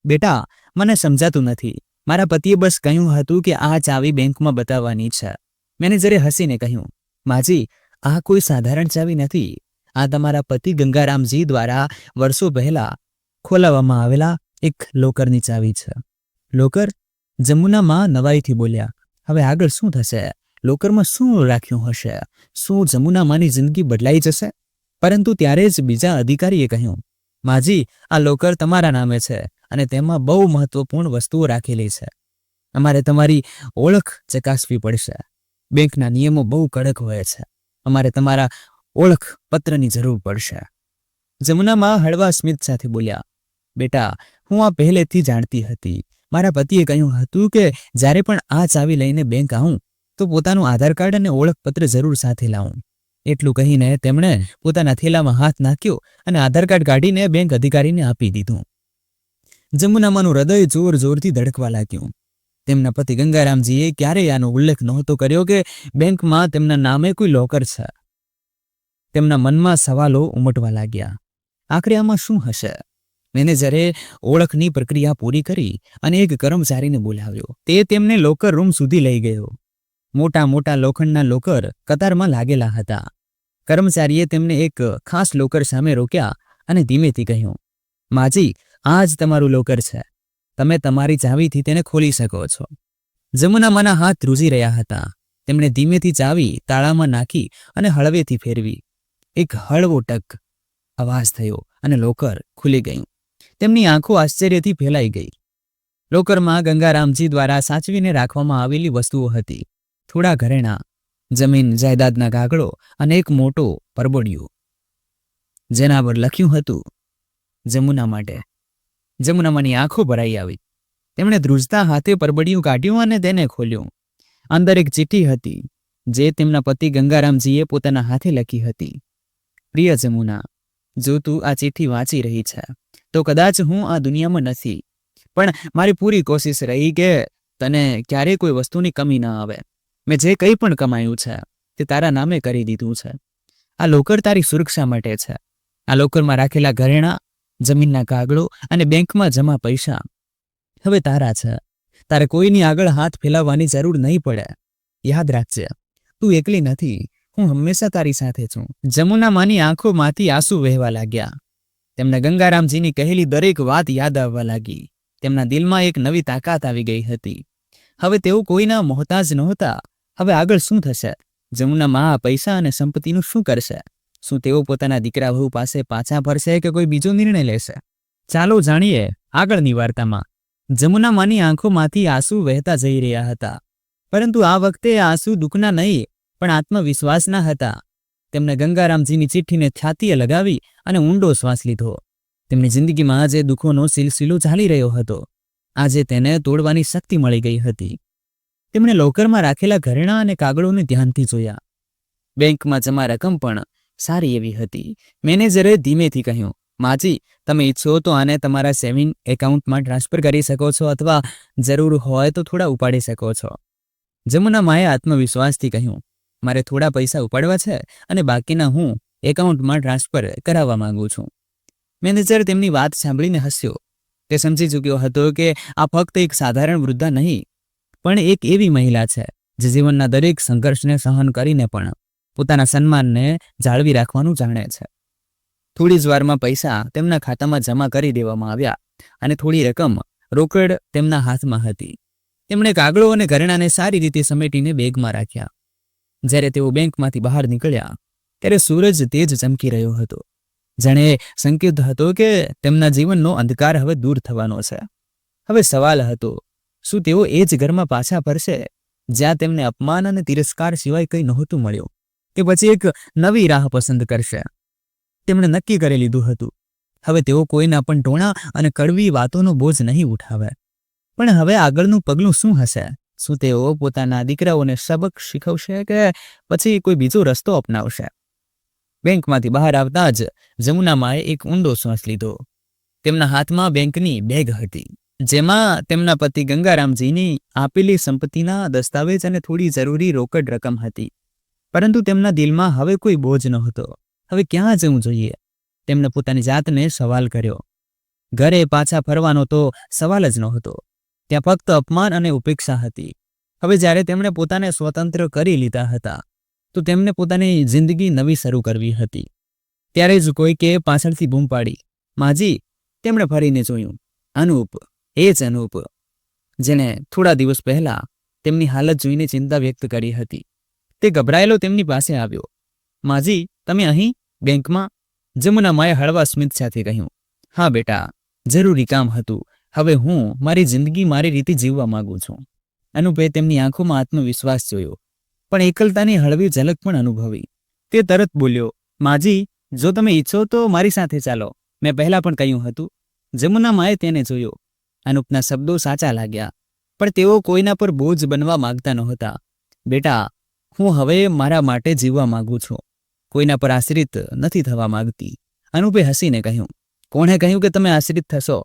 બેટા, મને સમજાતું નથી. મારા પતિએ બસ કહ્યું હતું કે આ ચાવી બેંકમાં બતાવવાની છે. મેનેજરે હસીને કહ્યું, માજી, આ કોઈ સાધારણ ચાવી નથી. આ તમારા પતિ ગંગારામજી દ્વારા વર્ષો પહેલા ખોલાવવામાં આવેલા એક લોકરની ચાવી છે. લોકર? જમુનામાં નવાઈથી બોલ્યા. હવે આગળ શું થશે? લોકરમાં શું રાખ્યું હશે? શું જમુનામાની જિંદગી બદલાઈ જશે? પરંતુ ત્યારે જ બીજા અધિકારીએ કહ્યું, માજી, આ લોકર તમારા નામે છે અને તેમાં બહુ મહત્વપૂર્ણ વસ્તુઓ રાખેલી છે. અમારે તમારી ઓળખ ચકાસવી પડશે. બેંકના નિયમો બહુ કડક હોય છે. અમારે તમારા ઓળખ પત્રની જરૂર પડશે. જમુનામાં હળવા સ્મિત સાથે બોલ્યા, બેટા, હું આ પહેલેથી જાણતી હતી. મારા પતિએ કહ્યું હતું કે જ્યારે પણ આ ચાવી લઈને બેંક આવું તો પોતાનું આધાર કાર્ડ અને ઓળખપત્ર જરૂર સાથે લાવું. એટલું કહીને તેમણે પોતાના થેલામાં હાથ નાખ્યો અને આધાર કાર્ડ કાઢીને બેંક અધિકારીને આપી દીધું. જમુનામાનું હૃદય જોર જોરથી ધડકવા લાગ્યું. તેમના પતિ ગંગારામજીએ ક્યારેય આનો ઉલ્લેખ નહોતો કર્યો કે બેંકમાં તેમના નામે કોઈ લોકર છે. તેમના મનમાં સવાલો ઉમટવા લાગ્યા. આખરે આમાં શું હશે? મેનેજરે ઓળખની પ્રક્રિયા પૂરી કરી અને એક કર્મચારીને બોલાવ્યો. તે તેમને લોકર રૂમ સુધી લઈ ગયો. મોટા મોટા લોખંડના લોકર કતારમાં લાગેલા હતા. કર્મચારીએ તેમને એક ખાસ લોકર સામે રોક્યા અને ધીમેથી કહ્યું, માજી, આ જ તમારું લોકર છે. તમે તમારી ચાવીથી તેને ખોલી શકો છો. જમુનામાના હાથ ધ્રુજી રહ્યા હતા. તેમણે ધીમેથી ચાવી તાળામાં નાખી અને હળવેથી ફેરવી. એક હળવો ટક અવાજ થયો અને લોકર ખુલી ગયું. તેમની આંખો આશ્ચર્યથી ફેલાઈ ગઈ. લોકરમાં ગંગારામજી દ્વારા સાચવીને રાખવામાં આવેલી વસ્તુઓ હતી. થોડા ઘરેણાં, જમીન જાયદાદના કાગળો અને એક મોટો પરબોડિયો, જેના પર લખ્યું હતું, જમુના માટે. જમુનામાની આંખો ભરાઈ આવી. તેમણે ધ્રુજતા હાથે પરબડિયું કાઢ્યું અને તેને ખોલ્યું. અંદર એક ચિઠ્ઠી હતી જે તેમના પતિ ગંગારામજીએ પોતાના હાથે લખી હતી. પ્રિય જમુના, જો તું આ ચિઠ્ઠી વાંચી રહી છે તો કદાચ હું આ દુનિયામાં નથી, પણ મારી પૂરી કોશિશ રહી કે તને ક્યારેય કોઈ વસ્તુની કમી ન આવે. મેં જે કંઈ પણ કમાયું છે તે તારા નામે કરી દીધું છે. આ લોકર તારી સુરક્ષા માટે છે. આ લોકરમાં રાખેલા ઘરેણાં, જમીનના કાગળો અને બેંકમાં જમા પૈસા હવે તારા છે. તારે કોઈની આગળ હાથ ફેલાવવાની જરૂર નહીં પડે. યાદ રાખજે, તું એકલી નથી. હું હંમેશા તારી સાથે છું. જમુના માની આંખોમાંથી આંસુ વહેવા લાગ્યા. તેમને ગંગારામજીની કહેલી દરેક વાત યાદ આવવા લાગી. તેમના દિલમાં એક નવી તાકાત આવી ગઈ હતી. હવે તેઓ કોઈના મોહતાજ નહોતા. હવે આગળ શું થશે? જમુના મા પૈસા અને સંપત્તિનું શું કરશે? શું તેઓ પોતાના દીકરા વહુ પાસે પાછા ફરશે કે કોઈ બીજો નિર્ણય લેશે? ચાલો જાણીએ આગળની વાર્તામાં. જમુના માની આંખોમાંથી આંસુ વહેતા જઈ રહ્યા હતા, પરંતુ આ વખતે આંસુ દુઃખના નહીં પણ આત્મવિશ્વાસના હતા. તેમણે ગંગારામજીની ચિઠ્ઠીને છાતીએ લગાવી અને ઊંડો શ્વાસ લીધો. તેમની જિંદગીમાં આજે દુઃખોનો સિલસિલો ચાલી રહ્યો હતો. આજે તેને તોડવાની શક્તિ મળી ગઈ હતી. તેમણે લોકરમાં રાખેલા ઘરેણાં અને કાગળોને ધ્યાનથી જોયા. બેંકમાં જમા રકમ પણ સારી એવી હતી. મેનેજરે ધીમેથી કહ્યું, માજી, તમે ઈચ્છો તો આને તમારા સેવિંગ એકાઉન્ટમાં ટ્રાન્સફર કરી શકો છો અથવા જરૂર હોય તો થોડા ઉપાડી શકો છો. જમુના માએ આત્મવિશ્વાસથી કહ્યું, મારે થોડા પૈસા ઉપાડવા છે અને બાકીના હું એકાઉન્ટમાં ટ્રાન્સફર કરાવવા માંગુ છું. મેનેજર તેમની વાત સાંભળીને હસ્યો. તે સમજી ચૂક્યો હતો કે આ ફક્ત એક સાધારણ વૃદ્ધા નહીં, પણ એક એવી મહિલા છે જે જીવનના દરેક સંઘર્ષને સહન કરીને પણ પોતાના સન્માનને જાળવી રાખવાનું જાણે છે. થોડી જ વારમાં પૈસા તેમના ખાતામાં જમા કરી દેવામાં આવ્યા અને થોડી રકમ રોકડ તેમના હાથમાં હતી. તેમણે કાગળો અને ઘરેણાંને સારી રીતે સમેટીને બેગમાં રાખ્યા. જ્યારે તેઓ બેંકમાંથી બહાર નીકળ્યા ત્યારે સૂરજ તેજ ચમકી રહ્યો હતો. જાણે સંકેત હતો કે તેમના જીવનનો અંધકાર હવે દૂર થવાનો છે. હવે સવાલ હતો, શું તેઓ એ જ ઘરમાં પાછા ફરશે જ્યાં તેમને અપમાન અને તિરસ્કાર સિવાય કંઈ નહોતું મળ્યું, કે પછી એક નવી રાહ પસંદ કરશે? તેમણે નક્કી કરી લીધું હતું, હવે તેઓ કોઈના પણ ટોણા અને કડવી વાતોનો બોજ નહીં ઉઠાવે. પણ હવે આગળનું પગલું શું હશે? શું તેઓ પોતાના દીકરાઓને સબક શીખવશે કે પછી કોઈ બીજો રસ્તો અપનાવશે? બેંકમાંથી બહાર આવતા જ જમુના માએ એક ઊંડો શ્વાસ લીધો. તેમના હાથમાં બેંકની બેગ હતી, જેમાં તેમના પતિ ગંગારામજીની આપેલી સંપત્તિના દસ્તાવેજ અને થોડી જરૂરી રોકડ રકમ હતી. પરંતુ તેમના દિલમાં હવે કોઈ બોજ નહોતો. હવે ક્યાં જવું જોઈએ? તેમણે પોતાની જાતને સવાલ કર્યો. ઘરે પાછા ફરવાનો તો સવાલ જ નહોતો. ત્યાં ફક્ત અપમાન અને ઉપેક્ષા હતી. હવે જ્યારે તેમણે પોતાને સ્વતંત્ર કરી લીધા હતા તો તેમને પોતાની જિંદગી નવી શરૂ કરવી હતી. ત્યારે જ કોઈકે પાછળથી બૂમ પાડી, માજી. તેમણે ફરીને જોયું. અનૂપ, એ જ અનૂપ જેને થોડા દિવસ પહેલા તેમની હાલત જોઈને ચિંતા વ્યક્ત કરી હતી. તે ગભરાયેલો તેમની પાસે આવ્યો. માજી, તમે અહીં બેંકમાં? જમુના માએ હળવા સ્મિત સાથે કહ્યું, હા બેટા, જરૂરી કામ હતું. હવે હું મારી જિંદગી મારી રીતે જીવવા માંગુ છું. અનુપે તેમની આંખોમાં આત્મવિશ્વાસ જોયો, પણ એકલતાની હળવી ઝલક પણ અનુભવી. તે તરત બોલ્યો, માજી, જો તમે ઈચ્છો તો મારી સાથે ચાલો. મેં પહેલા પણ કહ્યું હતું. જમુના માએ તેને જોયો. અનુપના શબ્દો સાચા લાગ્યા, પણ તેઓ કોઈના પર બોજ બનવા માંગતા નહોતા. બેટા, હું હવે મારા માટે જીવવા માંગુ છું. કોઈના પર આશ્રિત નથી થવા માંગતી. અનુપે હસીને કહ્યું, કોણે કહ્યું કે તમે આશ્રિત થશો?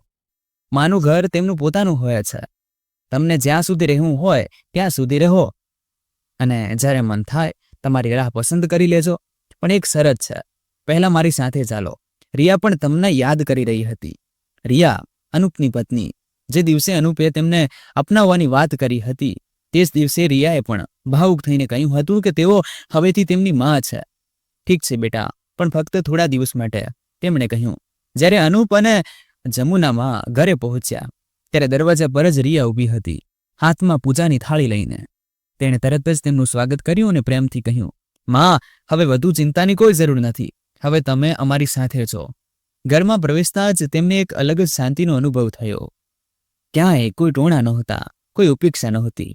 માનું ઘર તેમનું પોતાનું હોય છે. તમને જ્યાં સુધી રહેવું હોય ત્યાં સુધી રહો, અને જ્યારે મન થાય તમારી રાહ પસંદ કરી લેજો. પણ એક શરત છે, પહેલા મારી સાથે ચાલો. રિયા પણ તમને યાદ કરી રહી હતી. રિયા, અનુપની પત્ની. જે દિવસે અનુપે તેમને અપનાવવાની વાત કરી હતી તે જ દિવસે રિયાએ પણ ભાવુક થઈને કહ્યું હતું કે તેઓ હવેથી તેમની માં છે. ઠીક છે બેટા, પણ ફક્ત થોડા દિવસ માટે, તેમણે કહ્યું. જ્યારે અનુપ અને જમુનામાં ઘરે પહોંચ્યા ત્યારે દરવાજા પર જ રિયા ઊભી હતી, હાથમાં પૂજાની થાળી લઈને. તેણે તરત જ તેમનું સ્વાગત કર્યું અને પ્રેમથી કહ્યું, માં, હવે વધુ ચિંતાની કોઈ જરૂર નથી. હવે તમે અમારી સાથે છો. ઘરમાં પ્રવેશતા જ તેમને એક અલગ જ શાંતિનો અનુભવ થયો. ક્યાંય કોઈ ટોણા નહોતા, કોઈ ઉપેક્ષા નહોતી.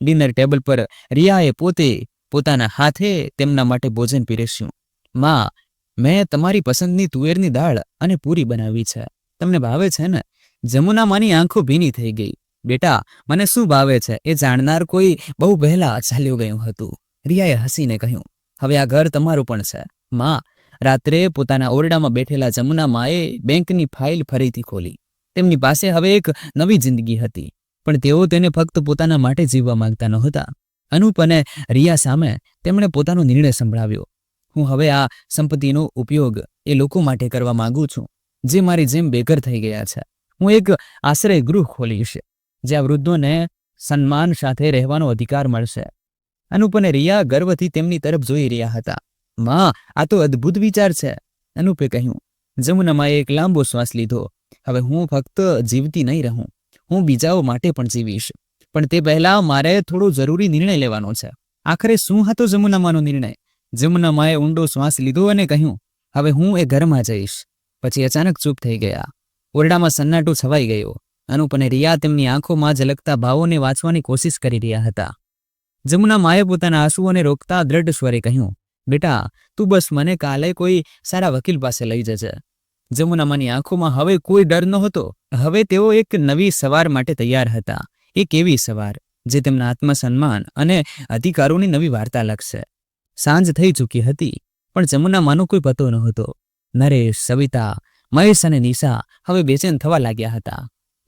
ડિનર ટેબલ પર રિયાએ પોતે પોતાના હાથે તેમના માટે ભોજન પીરસ્યું. માં, મેં તમારી પસંદની તુવેરની દાળ અને પૂરી બનાવી છે. તમને ભાવે છે ને? જમુના માની આંખો ભીની થઈ ગઈ. બેટા, મને શું ભાવે છે એ જાણનાર કોઈ બહુ પહેલા ચાલ્યું ગયું હતું. રિયાએ હસીને કહ્યું, હવે આ ઘર તમારું પણ છે. માં, રાત્રે પોતાના ઓરડામાં બેઠેલા જમુના માએ બેંકની ફાઇલ ફરીથી ખોલી. તેમની પાસે હવે એક નવી જિંદગી હતી, પણ તેઓ તેને ફક્ત પોતાના માટે જીવવા માંગતા નહોતા. અનુપ અને રિયા સામે તેમણે પોતાનો નિર્ણય સંભળાવ્યો. હું હવે આ સંપત્તિનો ઉપયોગ એ લોકો માટે કરવા માંગુ છું જે મારી જેમ બેઘર થઈ ગયા છે. હું એક આશ્રય ગૃહ ખોલીશ જ્યાં વૃદ્ધોને સન્માન સાથે રહેવાનો અધિકાર મળશે. અનુપ અને રિયા ગર્વથી તેમની તરફ જોઈ રહ્યા હતા. માં, આ તો અદ્ભુત વિચાર છે, અનુપે કહ્યું. જમુનામાએ એક લાંબો શ્વાસ લીધો. હવે હું ફક્ત જીવતી નહીં રહું, હું બીજાઓ માટે પણ જીવીશ. પણ તે પહેલા મારે થોડો જરૂરી નિર્ણય લેવાનો છે. આખરે શું હતો જમુનામાનો નિર્ણય? જમુનામાએ ઊંડો શ્વાસ લીધો અને કહ્યું, હવે હું એ ઘરમાં જઈશ. પછી અચાનક ચૂપ થઈ ગયા. ઓરડામાં સન્નાટો છવાઈ ગયો. અનુપ અને રિયા તેમની આંખોમાં ઝલકતા ભાવોને વાંચવાની કોશિશ કરી રહ્યા હતા. જમુનામાએ પોતાના આંસુઓને રોકતા દ્રઢ સ્વરે કહ્યું, બેટા, તું બસ મને કાલે કોઈ સારા વકીલ પાસે લઈ જજે. જમુનામાની આંખોમાં હવે કોઈ ડર નહોતો. હવે તેઓ એક નવી સવાર માટે તૈયાર હતા. એક એવી સવાર જે તેમના આત્મસન્માન અને અધિકારોની નવી વાર્તા લખશે. સાંજ થઈ ચૂકી હતી, પણ જમુનામાનો કોઈ પતો નહોતો. નરેશ, સવિતા, મહેશ અને નિશા હવે બેચેન થવા લાગ્યા હતા.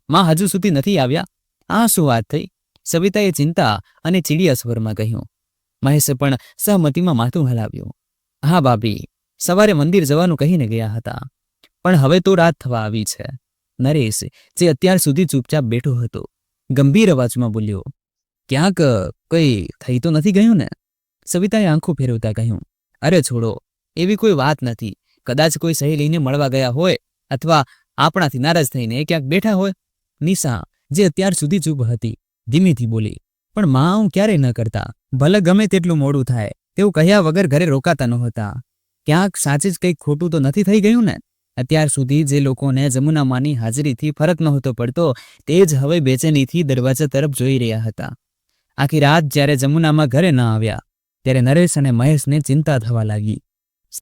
માં હજુ સુધી નથી આવ્યા? આ શું વાત થઈ? સવિતાએ ચિંતા અને ચીડિયા સ્વરમાં કહ્યું. મહેશે પણ સહમતીમાં માથું હલાવ્યું. હા ભાભી, સવારે મંદિર જવાનું કહીને ગયા હતા, પણ હવે તો રાત થવા આવી છે. નરેશ, જે અત્યાર સુધી ચૂપચાપ બેઠો હતો, ગંભીર અવાજમાં બોલ્યો, ક્યાંક કંઈ થઈ તો નથી ગયું ને? સવિતાએ આંખો ફેરવતા કહ્યું, અરે છોડો, એવી કોઈ વાત નથી. કદાચ કોઈ સહેલીને મળવા ગયા હોય અથવા આપણાથી નારાજ થઈને ક્યાંક બેઠા હોય. નિશા, જે અત્યાર સુધી ચૂપ હતી, ધીમેથી બોલી, પણ માં હું ક્યારેય ન કરતા. ભલે ગમે તેટલું મોડું થાય, તેઓ કહ્યા વગર ઘરે રોકાતા નહોતા. ક્યાંક સાચે જ કંઈક ખોટું તો નથી થઈ ગયું ને? અત્યાર સુધી જે લોકોને જમુનામાની હાજરીથી ફરક નહોતો પડતો, તે જ હવે બેચેનીથી દરવાજા તરફ જોઈ રહ્યા હતા. આખી રાત જ્યારે જમુનામાં ઘરે ન આવ્યા, ત્યારે નરેશ અને મહેશને ચિંતા થવા લાગી.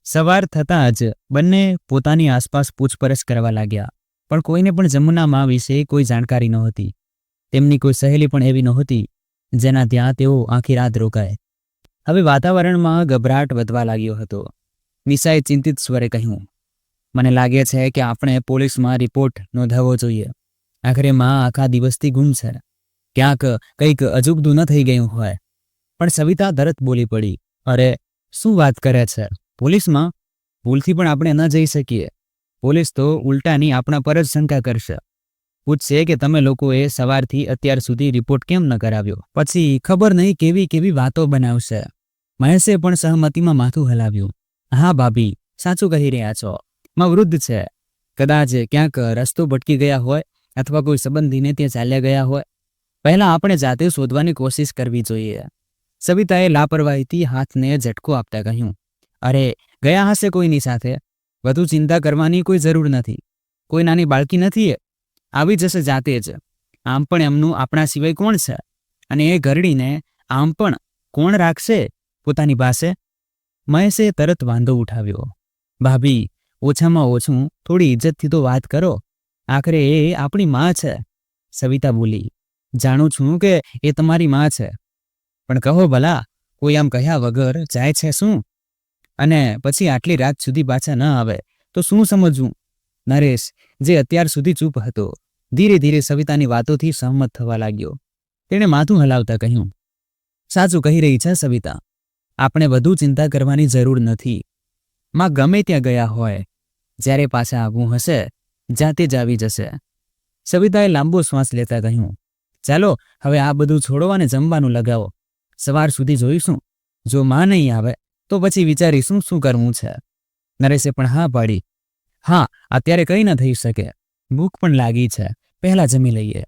સવાર થતાં જ બંને પોતાની આસપાસ પૂછપરછ કરવા લાગ્યા, પણ કોઈને પણ જમુનામા વિશે કોઈ જાણકારી નહોતી. તેમની કોઈ સહેલી પણ એવી નહોતી જેના ત્યાં તેઓ આખી રાત રોકાય. હવે વાતાવરણમાં ગભરાટ વધવા લાગ્યો હતો. નિશાએ ચિંતિત સ્વરે કહ્યું, મને લાગે છે કે આપણે પોલીસમાં રિપોર્ટ નોંધાવવો જોઈએ. આખરે માં આખા દિવસથી ગુમ છે. ક્યાંક કંઈક અજુગતું ન થઈ ગયું હોય. પણ સવિતા તરત બોલી પડી, અરે શું વાત કરે છે? પોલીસમાં? ભૂલથી પણ આપણે ન જઈ શકીએ. પોલીસ તો ઉલટાની આપણા પર જ શંકા કરશે. પૂછશે કે તમે લોકોએ સવારથી અત્યાર સુધી રિપોર્ટ કેમ ન કરાવ્યો. પછી ખબર નહીં કેવી કેવી વાતો બનાવશે. મહેશે પણ સહમતીમાં માથું હલાવ્યું. હા ભાભી, સાચું કહી રહ્યા છો. માં વૃદ્ધ છે. કદાચ ક્યાંક રસ્તો ભટકી ગયા હોય અથવા કોઈ સંબંધીને ત્યાં ચાલ્યા ગયા હોય. પહેલાં આપણે જાતે શોધવાની કોશિશ કરવી જોઈએ. સવિતાએ લાપરવાહીથી હાથને ઝટકો આપતા કહ્યું, અરે ગયા હશે કોઈની સાથે. વધુ ચિંતા કરવાની કોઈ જરૂર નથી. કોઈ નાની બાળકી નથી. એ આવી જશે જાતે જ. આમ પણ એમનું આપણા સિવાય કોણ છે? અને એ ઘરડીને આમ પણ કોણ રાખશે પોતાની પાસે? મહેશે તરત વાંધો ઉઠાવ્યો. ભાભી, ઓછામાં ઓછું થોડી ઇજ્જતથી તો વાત કરો. આખરે એ આપણી માં છે. સવિતા બોલી, જાણું છું કે એ તમારી માં છે, પણ કહો ભલા, કોઈ આમ કહ્યા વગર જાય છે શું? અને પછી આટલી રાત સુધી પાછા ન આવે તો શું સમજવું? નરેશ, જે અત્યાર સુધી ચૂપ હતો, ધીરે ધીરે સવિતાની વાતોથી સહમત થવા લાગ્યો. તેણે માથું હલાવતા કહ્યું, સાચું કહી રહી છે સવિતા. આપણે વધુ ચિંતા કરવાની જરૂર નથી. માં ગમે ત્યાં ગયા હોય, જ્યારે પાછા આવવું હશે જાતે જ આવી જશે. સવિતાએ લાંબો શ્વાસ લેતા કહ્યું, ચાલો હવે આ બધું છોડો અને જમવાનું લગાવો. સવાર સુધી જોઈશું. જો માં નહીં આવે તો પછી વિચારીશું શું કરવું છે. નરેશે પણ હા પાડી. હા, અત્યારે કંઈ ન થઈ શકે. ભૂખ પણ લાગી છે, પહેલાં જમી લઈએ.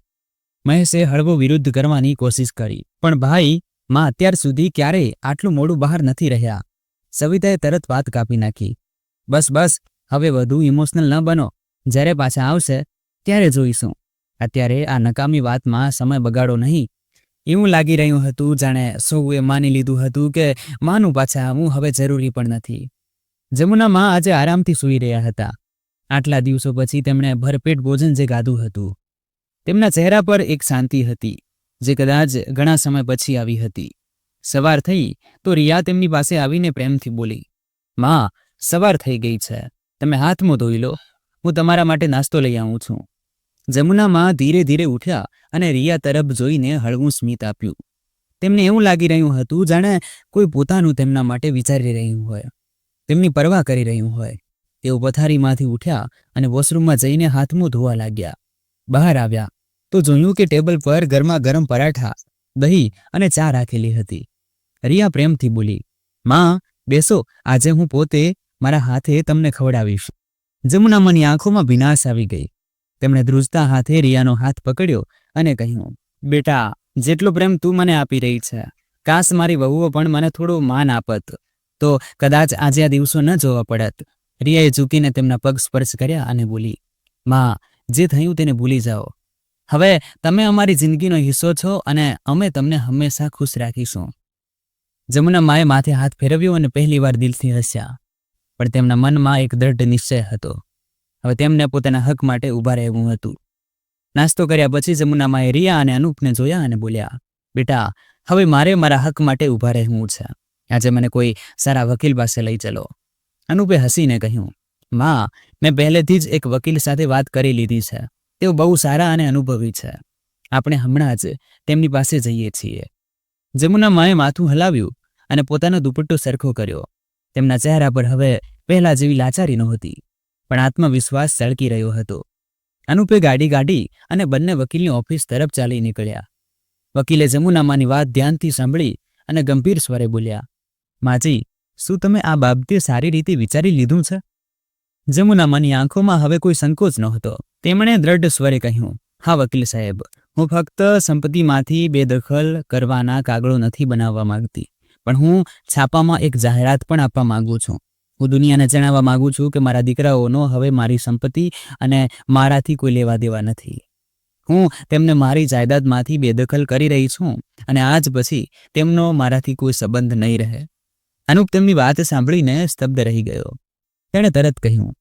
મહેશે હળવો વિરુદ્ધ કરવાની કોશિશ કરી, પણ ભાઈ, માં અત્યાર સુધી ક્યારેય આટલું મોડું બહાર નથી રહ્યા. સવિતાએ તરત વાત કાપી નાખી. બસ બસ, હવે વધુ ઇમોશનલ ન બનો. જ્યારે પાછા આવશે ત્યારે જોઈશું. અત્યારે આ નકામી વાતમાં સમય બગાડો નહીં. એવું લાગી રહ્યું હતું જાણે સૌએ માની લીધું હતું કે માનું પાછા આવવું હવે જરૂરી પણ નથી. જમુનામાં આજે આરામથી સૂઈ રહ્યા હતા. આટલા દિવસો પછી તેમણે ભરપેટ ભોજન જે ગાધું હતું. તેમના ચહેરા પર એક શાંતિ હતી જે કદાચ ઘણા સમય પછી આવી હતી. સવાર થઈ તો રિયા તેમની પાસે આવીને પ્રેમથી બોલી, માં, સવાર થઈ ગઈ છે, તમે હાથ મોં ધોઈ લો, હું તમારા માટે નાસ્તો લઈ આવું છું. જમુનામાં ધીરે ધીરે ઉઠ્યા અને રિયા તરફ જોઈને હળવું સ્મિત આપ્યું. તેમને એવું લાગી રહ્યું હતું જાણે કોઈ પોતાનું તેમના માટે વિચારી રહ્યું હોય, તેમની પરવા કરી રહ્યું હોય. તેઓ પથારીમાંથી ઉઠ્યા અને વોશરૂમમાં જઈને હાથ મોં ધોવા લાગ્યા. બહાર આવ્યા તો જોયું કે ટેબલ પર ગરમા ગરમ પરાઠા, દહીં અને ચા રાખેલી હતી. રિયા પ્રેમથી બોલી, માં બેસો, આજે હું પોતે મારા હાથે તમને ખવડાવીશ. જમુનામાની આંખોમાં ભીનાશ આવી ગઈ. તેમણે ધ્રુજતા હાથે રિયાનો હાથ પકડ્યો અને કહ્યું, બેટા, જેટલો પ્રેમ તું મને આપી રહી છે, કાશ મારી વહુઓ પણ મને થોડું માન આપત તો કદાચ આજે આ દિવસો ન જોવા પડત. રિયાએ ઝૂકીને તેમના પગ સ્પર્શ કર્યા અને બોલી, માં, જે થયું તેને ભૂલી જાઓ. હવે તમે અમારી જિંદગીનો હિસ્સો છો અને અમે તમને હંમેશા ખુશ રાખીશું. જમુના માએ માથે હાથ ફેરવ્યો અને પહેલીવાર દિલથી હસ્યા. પણ તેમના મનમાં એક દ્રઢ નિશ્ચય હતો. હવે તેમને પોતાના હક માટે ઊભા રહેવું હતું. નાસ્તો કર્યા પછી જમુના માએ રિયા અને અનુપને જોયા અને બોલ્યા, બેટા, હવે મારે મારા હક માટે ઊભા રહેવું છે. આજે મને કોઈ સારા વકીલ પાસે લઈ ચલો. અનુપે હસીને કહ્યું, માં, મેં પહેલેથી જ એક વકીલ સાથે વાત કરી લીધી છે. તેઓ બહુ સારા અને અનુભવી છે. આપણે હમણાં જ તેમની પાસે જઈએ છીએ. જમુના માએ માથું હલાવ્યું અને પોતાનો દુપટ્ટો સરખો કર્યો. તેમના ચહેરા પર હવે પહેલા જેવી લાચારી નહોતી, પણ આત્મવિશ્વાસ સળકી રહ્યો હતો. અનુપે ગાડી કાઢી અને બંને વકીલની ઓફિસ તરફ ચાલી નીકળ્યા. વકીલે જમુનામાની વાત ધ્યાનથી સાંભળી અને ગંભીર સ્વરે બોલ્યા, માજી, શું તમે આ બાબતે સારી રીતે વિચારી લીધું છે? જમુનામાની આંખોમાં હવે કોઈ સંકોચ નહોતો. તેમણે દ્રઢ સ્વરે કહ્યું, હા વકીલ સાહેબ, હું ફક્ત સંપત્તિમાંથી બેદખલ કરવાના કાગળો નથી બનાવવા માંગતી, પણ હું છાપામાં એક જાહેરાત પણ આપવા માંગુ છું. હું દુનિયાને જણાવવા માંગુ છું કે મારા દીકરાઓનો હવે મારી સંપત્તિ અને મારાથી કોઈ લેવા દેવા નથી. હું તેમને મારી જાયદાદમાંથી બેદખલ કરી રહી છું અને આજ પછી તેમનો મારાથી કોઈ સંબંધ નહીં રહે. અનુપ તેમની વાત સાંભળીને સ્તબ્ધ રહી ગયો. તેણે તરત કહ્યું,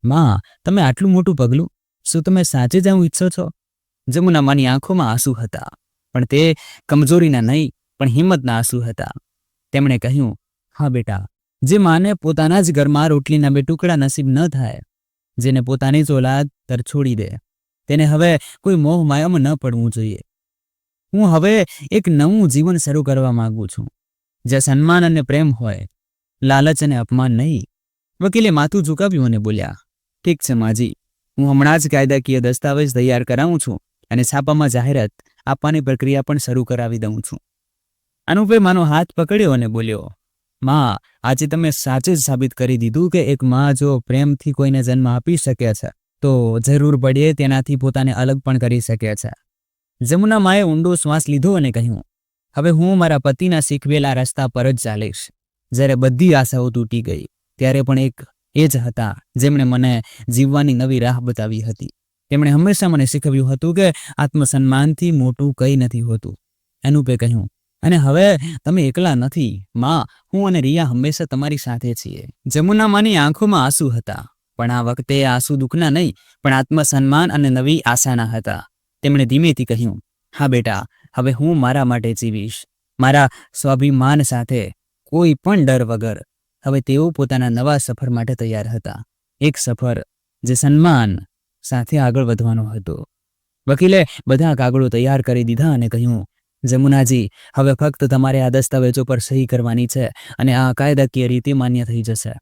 માં, તમે આટલું મોટું પગલું, શું તમે સાચે જ આવું ઈચ્છો છો? જમુનામાની આંખોમાં આંસુ હતા, પણ તે કમજોરીના નહીં પણ હિંમતના આંસુ હતા. તેમણે કહ્યું, હા બેટા, જે માને પોતાના જ ઘરમાં રોટલીના બે ટુકડા નસીબ ન થાય, જેને પોતાની જ ઓલાદ તરછોડી દે, તેને હવે કોઈ મોહ માયામાં ન પડવું જોઈએ. હું હવે એક નવું જીવન શરૂ કરવા માંગુ છું, જ્યાં સન્માન અને પ્રેમ હોય, લાલચ અને અપમાન નહીં. વકીલે માથું ઝુકાવ્યું અને બોલ્યા, ઠીક છે માજી, હું હમણાં જ કાયદાકીય દસ્તાવેજ તૈયાર કરાવું છું અને છાપામાં જાહેરાત આપવાની પ્રક્રિયા પણ શરૂ કરાવી દઉં છું. અનુપે માનો હાથ પકડ્યો અને બોલ્યો, માં, આજે તમે સાચે જ સાબિત કરી દીધું કે એક માં જો પ્રેમથી કોઈને જન્મ આપી શકે છે તો જરૂર પડે તેનાથી પોતાને અલગ પણ કરી શકે છે. જમુના માએ ઊંડો શ્વાસ લીધો અને કહ્યું, હવે હું મારા પતિના શીખવેલા રસ્તા પર જ ચાલીશ. જ્યારે બધી આશાઓ તૂટી ગઈ ત્યારે પણ એ જ હતા જેમણે મને જીવવાની નવી રાહ બતાવી હતી. તેમણે હંમેશા મને શીખવ્યું હતું કે આત્મસન્માનથી મોટું કંઈ નથી હોતું. અનુપે કહ્યું, અને હવે તમે એકલા નથી માં, હું અને રિયા હંમેશા તમારી સાથે છીએ. જમુનામાની આંખોમાં આંસુ હતા, પણ આ વખતે આંસુ દુઃખના નહીં પણ આત્મસન્માન અને નવી આશાના હતા. તેમણે ધીમેથી કહ્યું, હા બેટા, હવે હું મારા માટે જીવીશ, મારા સ્વાભિમાન સાથે, કોઈ પણ ડર વગર. હવે તેઓ પોતાના નવા સફર માટે તૈયાર હતા. એક સફર જે સન્માન સાથે આગળ વધવાનો હતો. વકીલે બધા કાગળો તૈયાર કરી દીધા અને કહ્યું, જમુનાજી, હવે ફક્ત તમારે આ દસ્તાવેજો પર સહી કરવાની છે અને આ કાયદાકીય રીતે માન્ય થઈ જશે.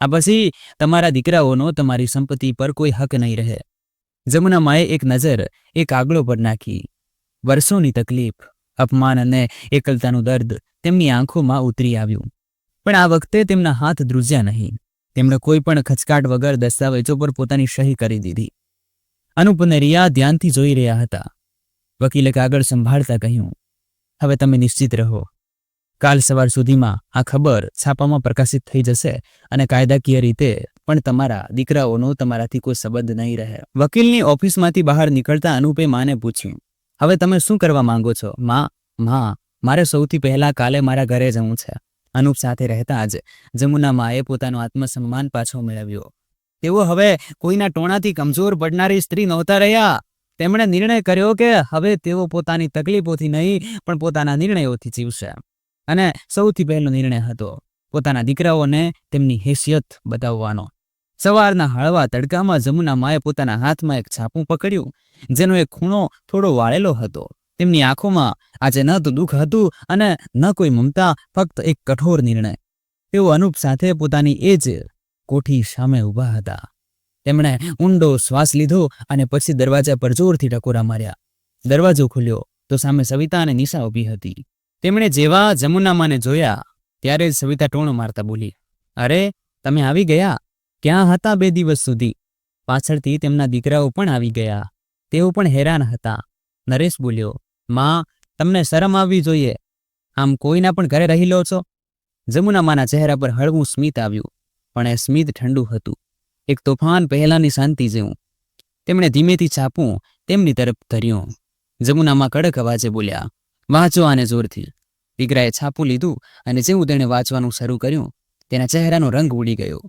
આ પછી તમારા દીકરાઓનો તમારી સંપત્તિ પર કોઈ હક નહીં રહે. જમુના માએ એક નજર એ કાગળો પર નાખી. વર્ષોની તકલીફ, અપમાન અને એકલતાનું દર્દ તેમની આંખોમાં ઉતરી આવ્યું. પણ આ વખતે તેમના હાથ ધ્રુજ્યા નહીં. તેમણે કોઈ પણ ખચકાટ વગર દસ્તાવેજો પર પોતાની સહી કરી દીધી. અનુપ અને રિયા ધ્યાનથી જોઈ રહ્યા હતા. વકીલે કાગળ સંભાળતા કહ્યું, હવે તમે નિશ્ચિત રહો. કાલ સવાર સુધીમાં આ ખબર છાપામાં પ્રકાશિત થઈ જશે અને કાયદાકીય રીતે પણ તમારા દીકરાઓનો તમારાથી કોઈ સંબંધ નહીં રહે. વકીલની ઓફિસમાંથી બહાર નીકળતા અનુપે માને પૂછ્યું, હવે તમે શું કરવા માંગો છો? માં, મારે સૌથી પહેલા કાલે મારા ઘરે જવું છે. અનુપ સાથે રહેતા જ જમુના માએ પોતાનો આત્મસન્માન પાછો મેળવ્યો. તેઓ હવે કોઈના ટોણાથી કમજોર પડનારી સ્ત્રી નહોતા રહ્યા. તેમણે નિર્ણય કર્યો કે હવે તેઓ પોતાની તકલીફોથી નહીં પણ પોતાના નિર્ણયોથી જીવશે. અને સૌથી પહેલો નિર્ણય હતો પોતાના દીકરાઓને તેમની હેસિયત બતાવવાનો. સવારના હળવા તડકામાં જમુના માએ પોતાના હાથમાં એક છાપું પકડ્યું, જેનો એક ખૂણો થોડો વાળેલો હતો. તેમની આંખોમાં આજે ન તો દુઃખ હતું અને ન કોઈ મમતા, ફક્ત એક કઠોર નિર્ણય. તેઓ અનુપ સાથે પોતાની એ જ કોઠી સામે ઊભા હતા. તેમણે ઊંડો શ્વાસ લીધો અને પછી દરવાજા પર જોરથી ટકોરા માર્યા. દરવાજો ખુલ્યો તો સામે સવિતા અને નિશા ઊભી હતી. તેમણે જેવા જમુનામાને જોયા ત્યારે જ સવિતા ટોણો મારતા બોલી, અરે તમે આવી ગયા? ક્યાં હતા 2 દિવસ સુધી? પાછળથી તેમના દીકરાઓ પણ આવી ગયા. તેઓ પણ હેરાન હતા. નરેશ બોલ્યો, માં, તમને શરમ આવવી જોઈએ. આમ કોઈના પણ ઘરે રહી લો છો? જમુનામાના ચહેરા પર હળવું સ્મિત આવ્યું, પણ એ સ્મિત ઠંડુ હતું, એક તોફાન પહેલાની શાંતિ જેવું. તેમણે ધીમેથી છાપું તેમની તરફ ધર્યું. જમુનામાં કડક અવાજે બોલ્યા, વાંચો આને જોરથી. દીકરાએ છાપું લીધું અને જેવું તેણે વાંચવાનું શરૂ કર્યું, તેના ચહેરાનો રંગ ઉડી ગયો.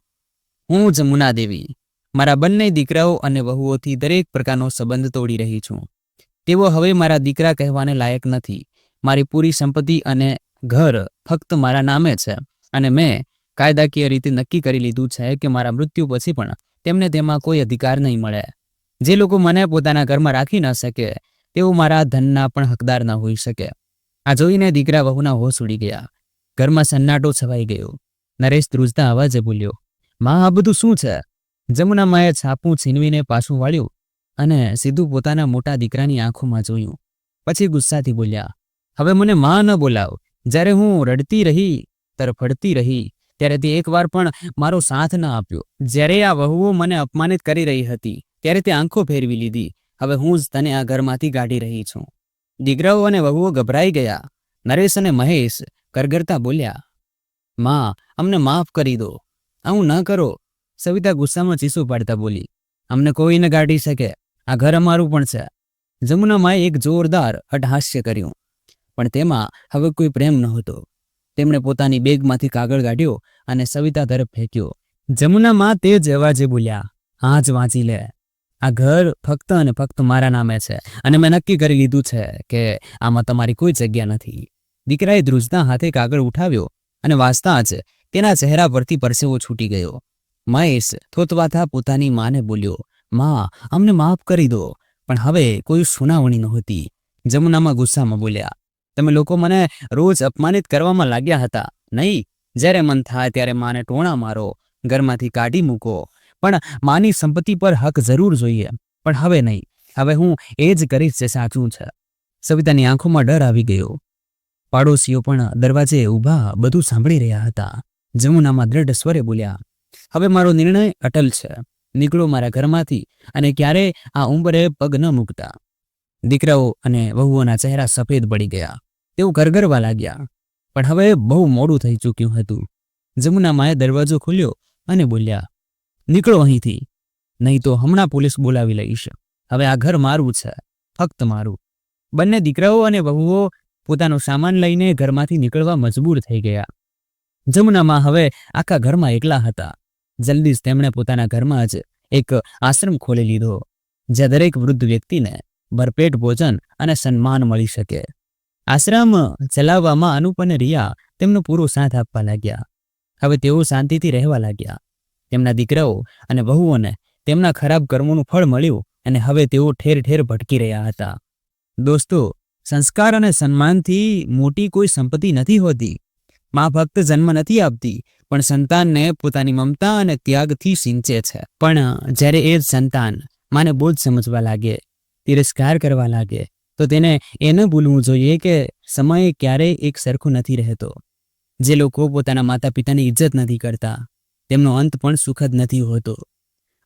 હું જમુના દેવી મારા બંને દીકરાઓ અને વહુઓથી દરેક પ્રકારનો સંબંધ તોડી રહી છું. તેઓ હવે મારા દીકરા કહેવાને લાયક નથી. મારી પૂરી સંપત્તિ અને ઘર ફક્ત મારા નામે છે અને મેં કાયદાકીય રીતે નક્કી કરી લીધું છે કે મારા મૃત્યુ પછી પણ તેમને તેમાં કોઈ અધિકાર નહીં મળે. જે લોકો મને પોતાના ઘરમાં રાખી ન શકે તેઓ મારા ધનના પણ હકદાર ન હોઈ શકે. આ જોઈને દીકરા વહુના હોશ ઉડી ગયા. ઘરમાં સન્નાટો છવાઈ ગયો. નરેશ ધ્રુજતા અવાજે બોલ્યો, માં, આ બધું શું છે? જમુનામાએ છાપું છીનવીને પાછું વાળ્યું અને સીધું પોતાના મોટા દીકરાની આંખોમાં જોયું. પછી ગુસ્સાથી બોલ્યા, હવે મને માં ન બોલાવ. જ્યારે હું રડતી રહી, તરફડતી રહી, ત્યારે તે એકવાર પણ મારો સાથ ન આપ્યો. જ્યારે આ વહુઓ મને અપમાનિત કરી રહી હતી ત્યારે તે આંખો ફેરવી લીધી. હવે હું જ તને આ ઘરમાંથી કાઢી રહી છું. દીકરાઓ અને વહુઓ ગભરાઈ ગયા. નરેશ અને મહેશ કરગરતા બોલ્યા, માં, અમને માફ કરી દો. આવું ન કરો. સવિતા ગુસ્સામાં ચીસું પાડતા બોલી, અમને કોઈ ન કાઢી શકે. આ ઘર અમારું પણ છે. જમુનામાએ એક જોરદાર અટ્ટહાસ્ય કર્યું, પણ તેમાં હવે કોઈ પ્રેમ નહોતો. તેમણે પોતાની બેગમાંથી કાગળ કાઢ્યો અને સવિતા તરફ ફેંક્યો. જમુનામા તે જ અવાજે બોલ્યા, હા જ વાંચી લે. આ ઘર ફક્ત અને ફક્ત મારા નામે છે અને મેં નક્કી કરી લીધું છે કે આમાં તમારી કોઈ જગ્યા નથી. દીકરાએ ધ્રુજતા હાથે કાગળ ઉઠાવ્યો અને વાંચતા જ તેના ચહેરા પરથી પરસેવો છૂટી ગયો. મહેશ થોતવાતા પોતાની માને બોલ્યો, માં, અમને માફ કરી દો. પણ હવે કોઈ સુનાવણી નહોતી. જમુનામાં ગુસ્સામાં બોલ્યા, તમે લોકો મને રોજ અપમાનિત કરવામાં લાગ્યા હતા, નહીં? જ્યારે મન થાય ત્યારે માને ટોણા મારો, ઘરમાંથી કાઢી મૂકો, પણ માની સંપત્તિ પર હક જરૂર જોઈએ. પણ હવે નહીં. હવે હું એ જ કરીશ જે સાચું છે. સવિતાની આંખોમાં ડર આવી ગયો. પાડોશીઓ પણ દરવાજે ઊભા બધું સાંભળી રહ્યા હતા. જમુનામાં દ્રઢ સ્વરે બોલ્યા, હવે મારો નિર્ણય અટલ છે. નીકળો મારા ઘરમાંથી અને ક્યારે આ ઉંબરે પગ ન મૂકતા. દીકરાઓ અને વહુઓના ચહેરા સફેદ પડી ગયા. તેઓ ગરગરવા લાગ્યા. પણ હવે બહુ મોડું થઈ ચૂક્યું હતું. જમુનામાએ દરવાજો ખોલ્યો અને બોલ્યા, નીકળો અહીંથી, નહીં તો હમણાં પોલીસ બોલાવી લઈશ. હવે આ ઘર મારું છે, ફક્ત મારું. બંને દીકરાઓ અને વહુઓ પોતાનો સામાન લઈને ઘરમાંથી નીકળવા મજબૂર થઈ ગયા. જમુનામાં હવે આખા ઘરમાં એકલા હતા. જલ્દી જ તેમણે પોતાના ઘરમાં જ એક આશ્રમ ખોલી લીધો, જ્યાં દરેક વૃદ્ધ વ્યક્તિને ભરપેટ ભોજન અને સન્માન મળી શકે. આશ્રમ ચલાવવામાં અનુપ અને રિયા તેમનો પૂરો સાથ આપવા લાગ્યા. હવે તેઓ શાંતિથી રહેવા લાગ્યા. તેમના દીકરાઓ અને વહુઓને તેમના ખરાબ કર્મોનું ફળ મળ્યું અને હવે તેઓ ઠેર ઠેર ભટકી રહ્યા હતા. દોસ્તો, સંસ્કાર અને સન્માનથી મોટી કોઈ સંપત્તિ નથી હોતી. માં ફક્ત જન્મ નથી આપતી, પણ સંતાનને પોતાની મમતા અને ત્યાગથી સિંચે છે. પણ જ્યારે એ જ સંતાન માને બોજ સમજવા લાગે, તિરસ્કાર કરવા લાગે, તો તેને એ ન ભૂલવું જોઈએ કે સમય ક્યારેય એક સરખો નથી રહેતો. જે લોકો પોતાના માતા પિતાની ઇજ્જત નથી કરતા, તેમનો અંત પણ સુખદ નથી હોતો.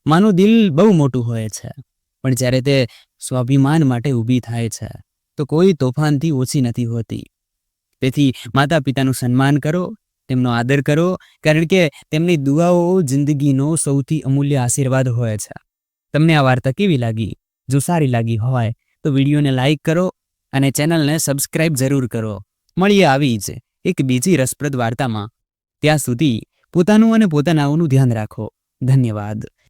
માનું દિલ બહુ મોટું હોય છે, પણ જ્યારે તે સ્વાભિમાન માટે ઊભી થાય છે તો કોઈ તોફાનથી ઓછી નથી હોતી. તેથી માતા પિતાનું સન્માન કરો, તેમનો આદર કરો, કારણ કે તેમની દુઆઓ જિંદગીનો સૌથી અમૂલ્ય આશીર્વાદ હોય છે. તમને આ વાર્તા કેવી લાગી? જો સારી લાગી હોય તો વિડીયોને લાઈક કરો અને ચેનલને સબસ્ક્રાઇબ જરૂર કરો. મળીએ આવી જ એક બીજી રસપ્રદ વાર્તામાં. ત્યાં સુધી પોતાનું અને પોતાનાઓનું ધ્યાન રાખો. ધન્યવાદ.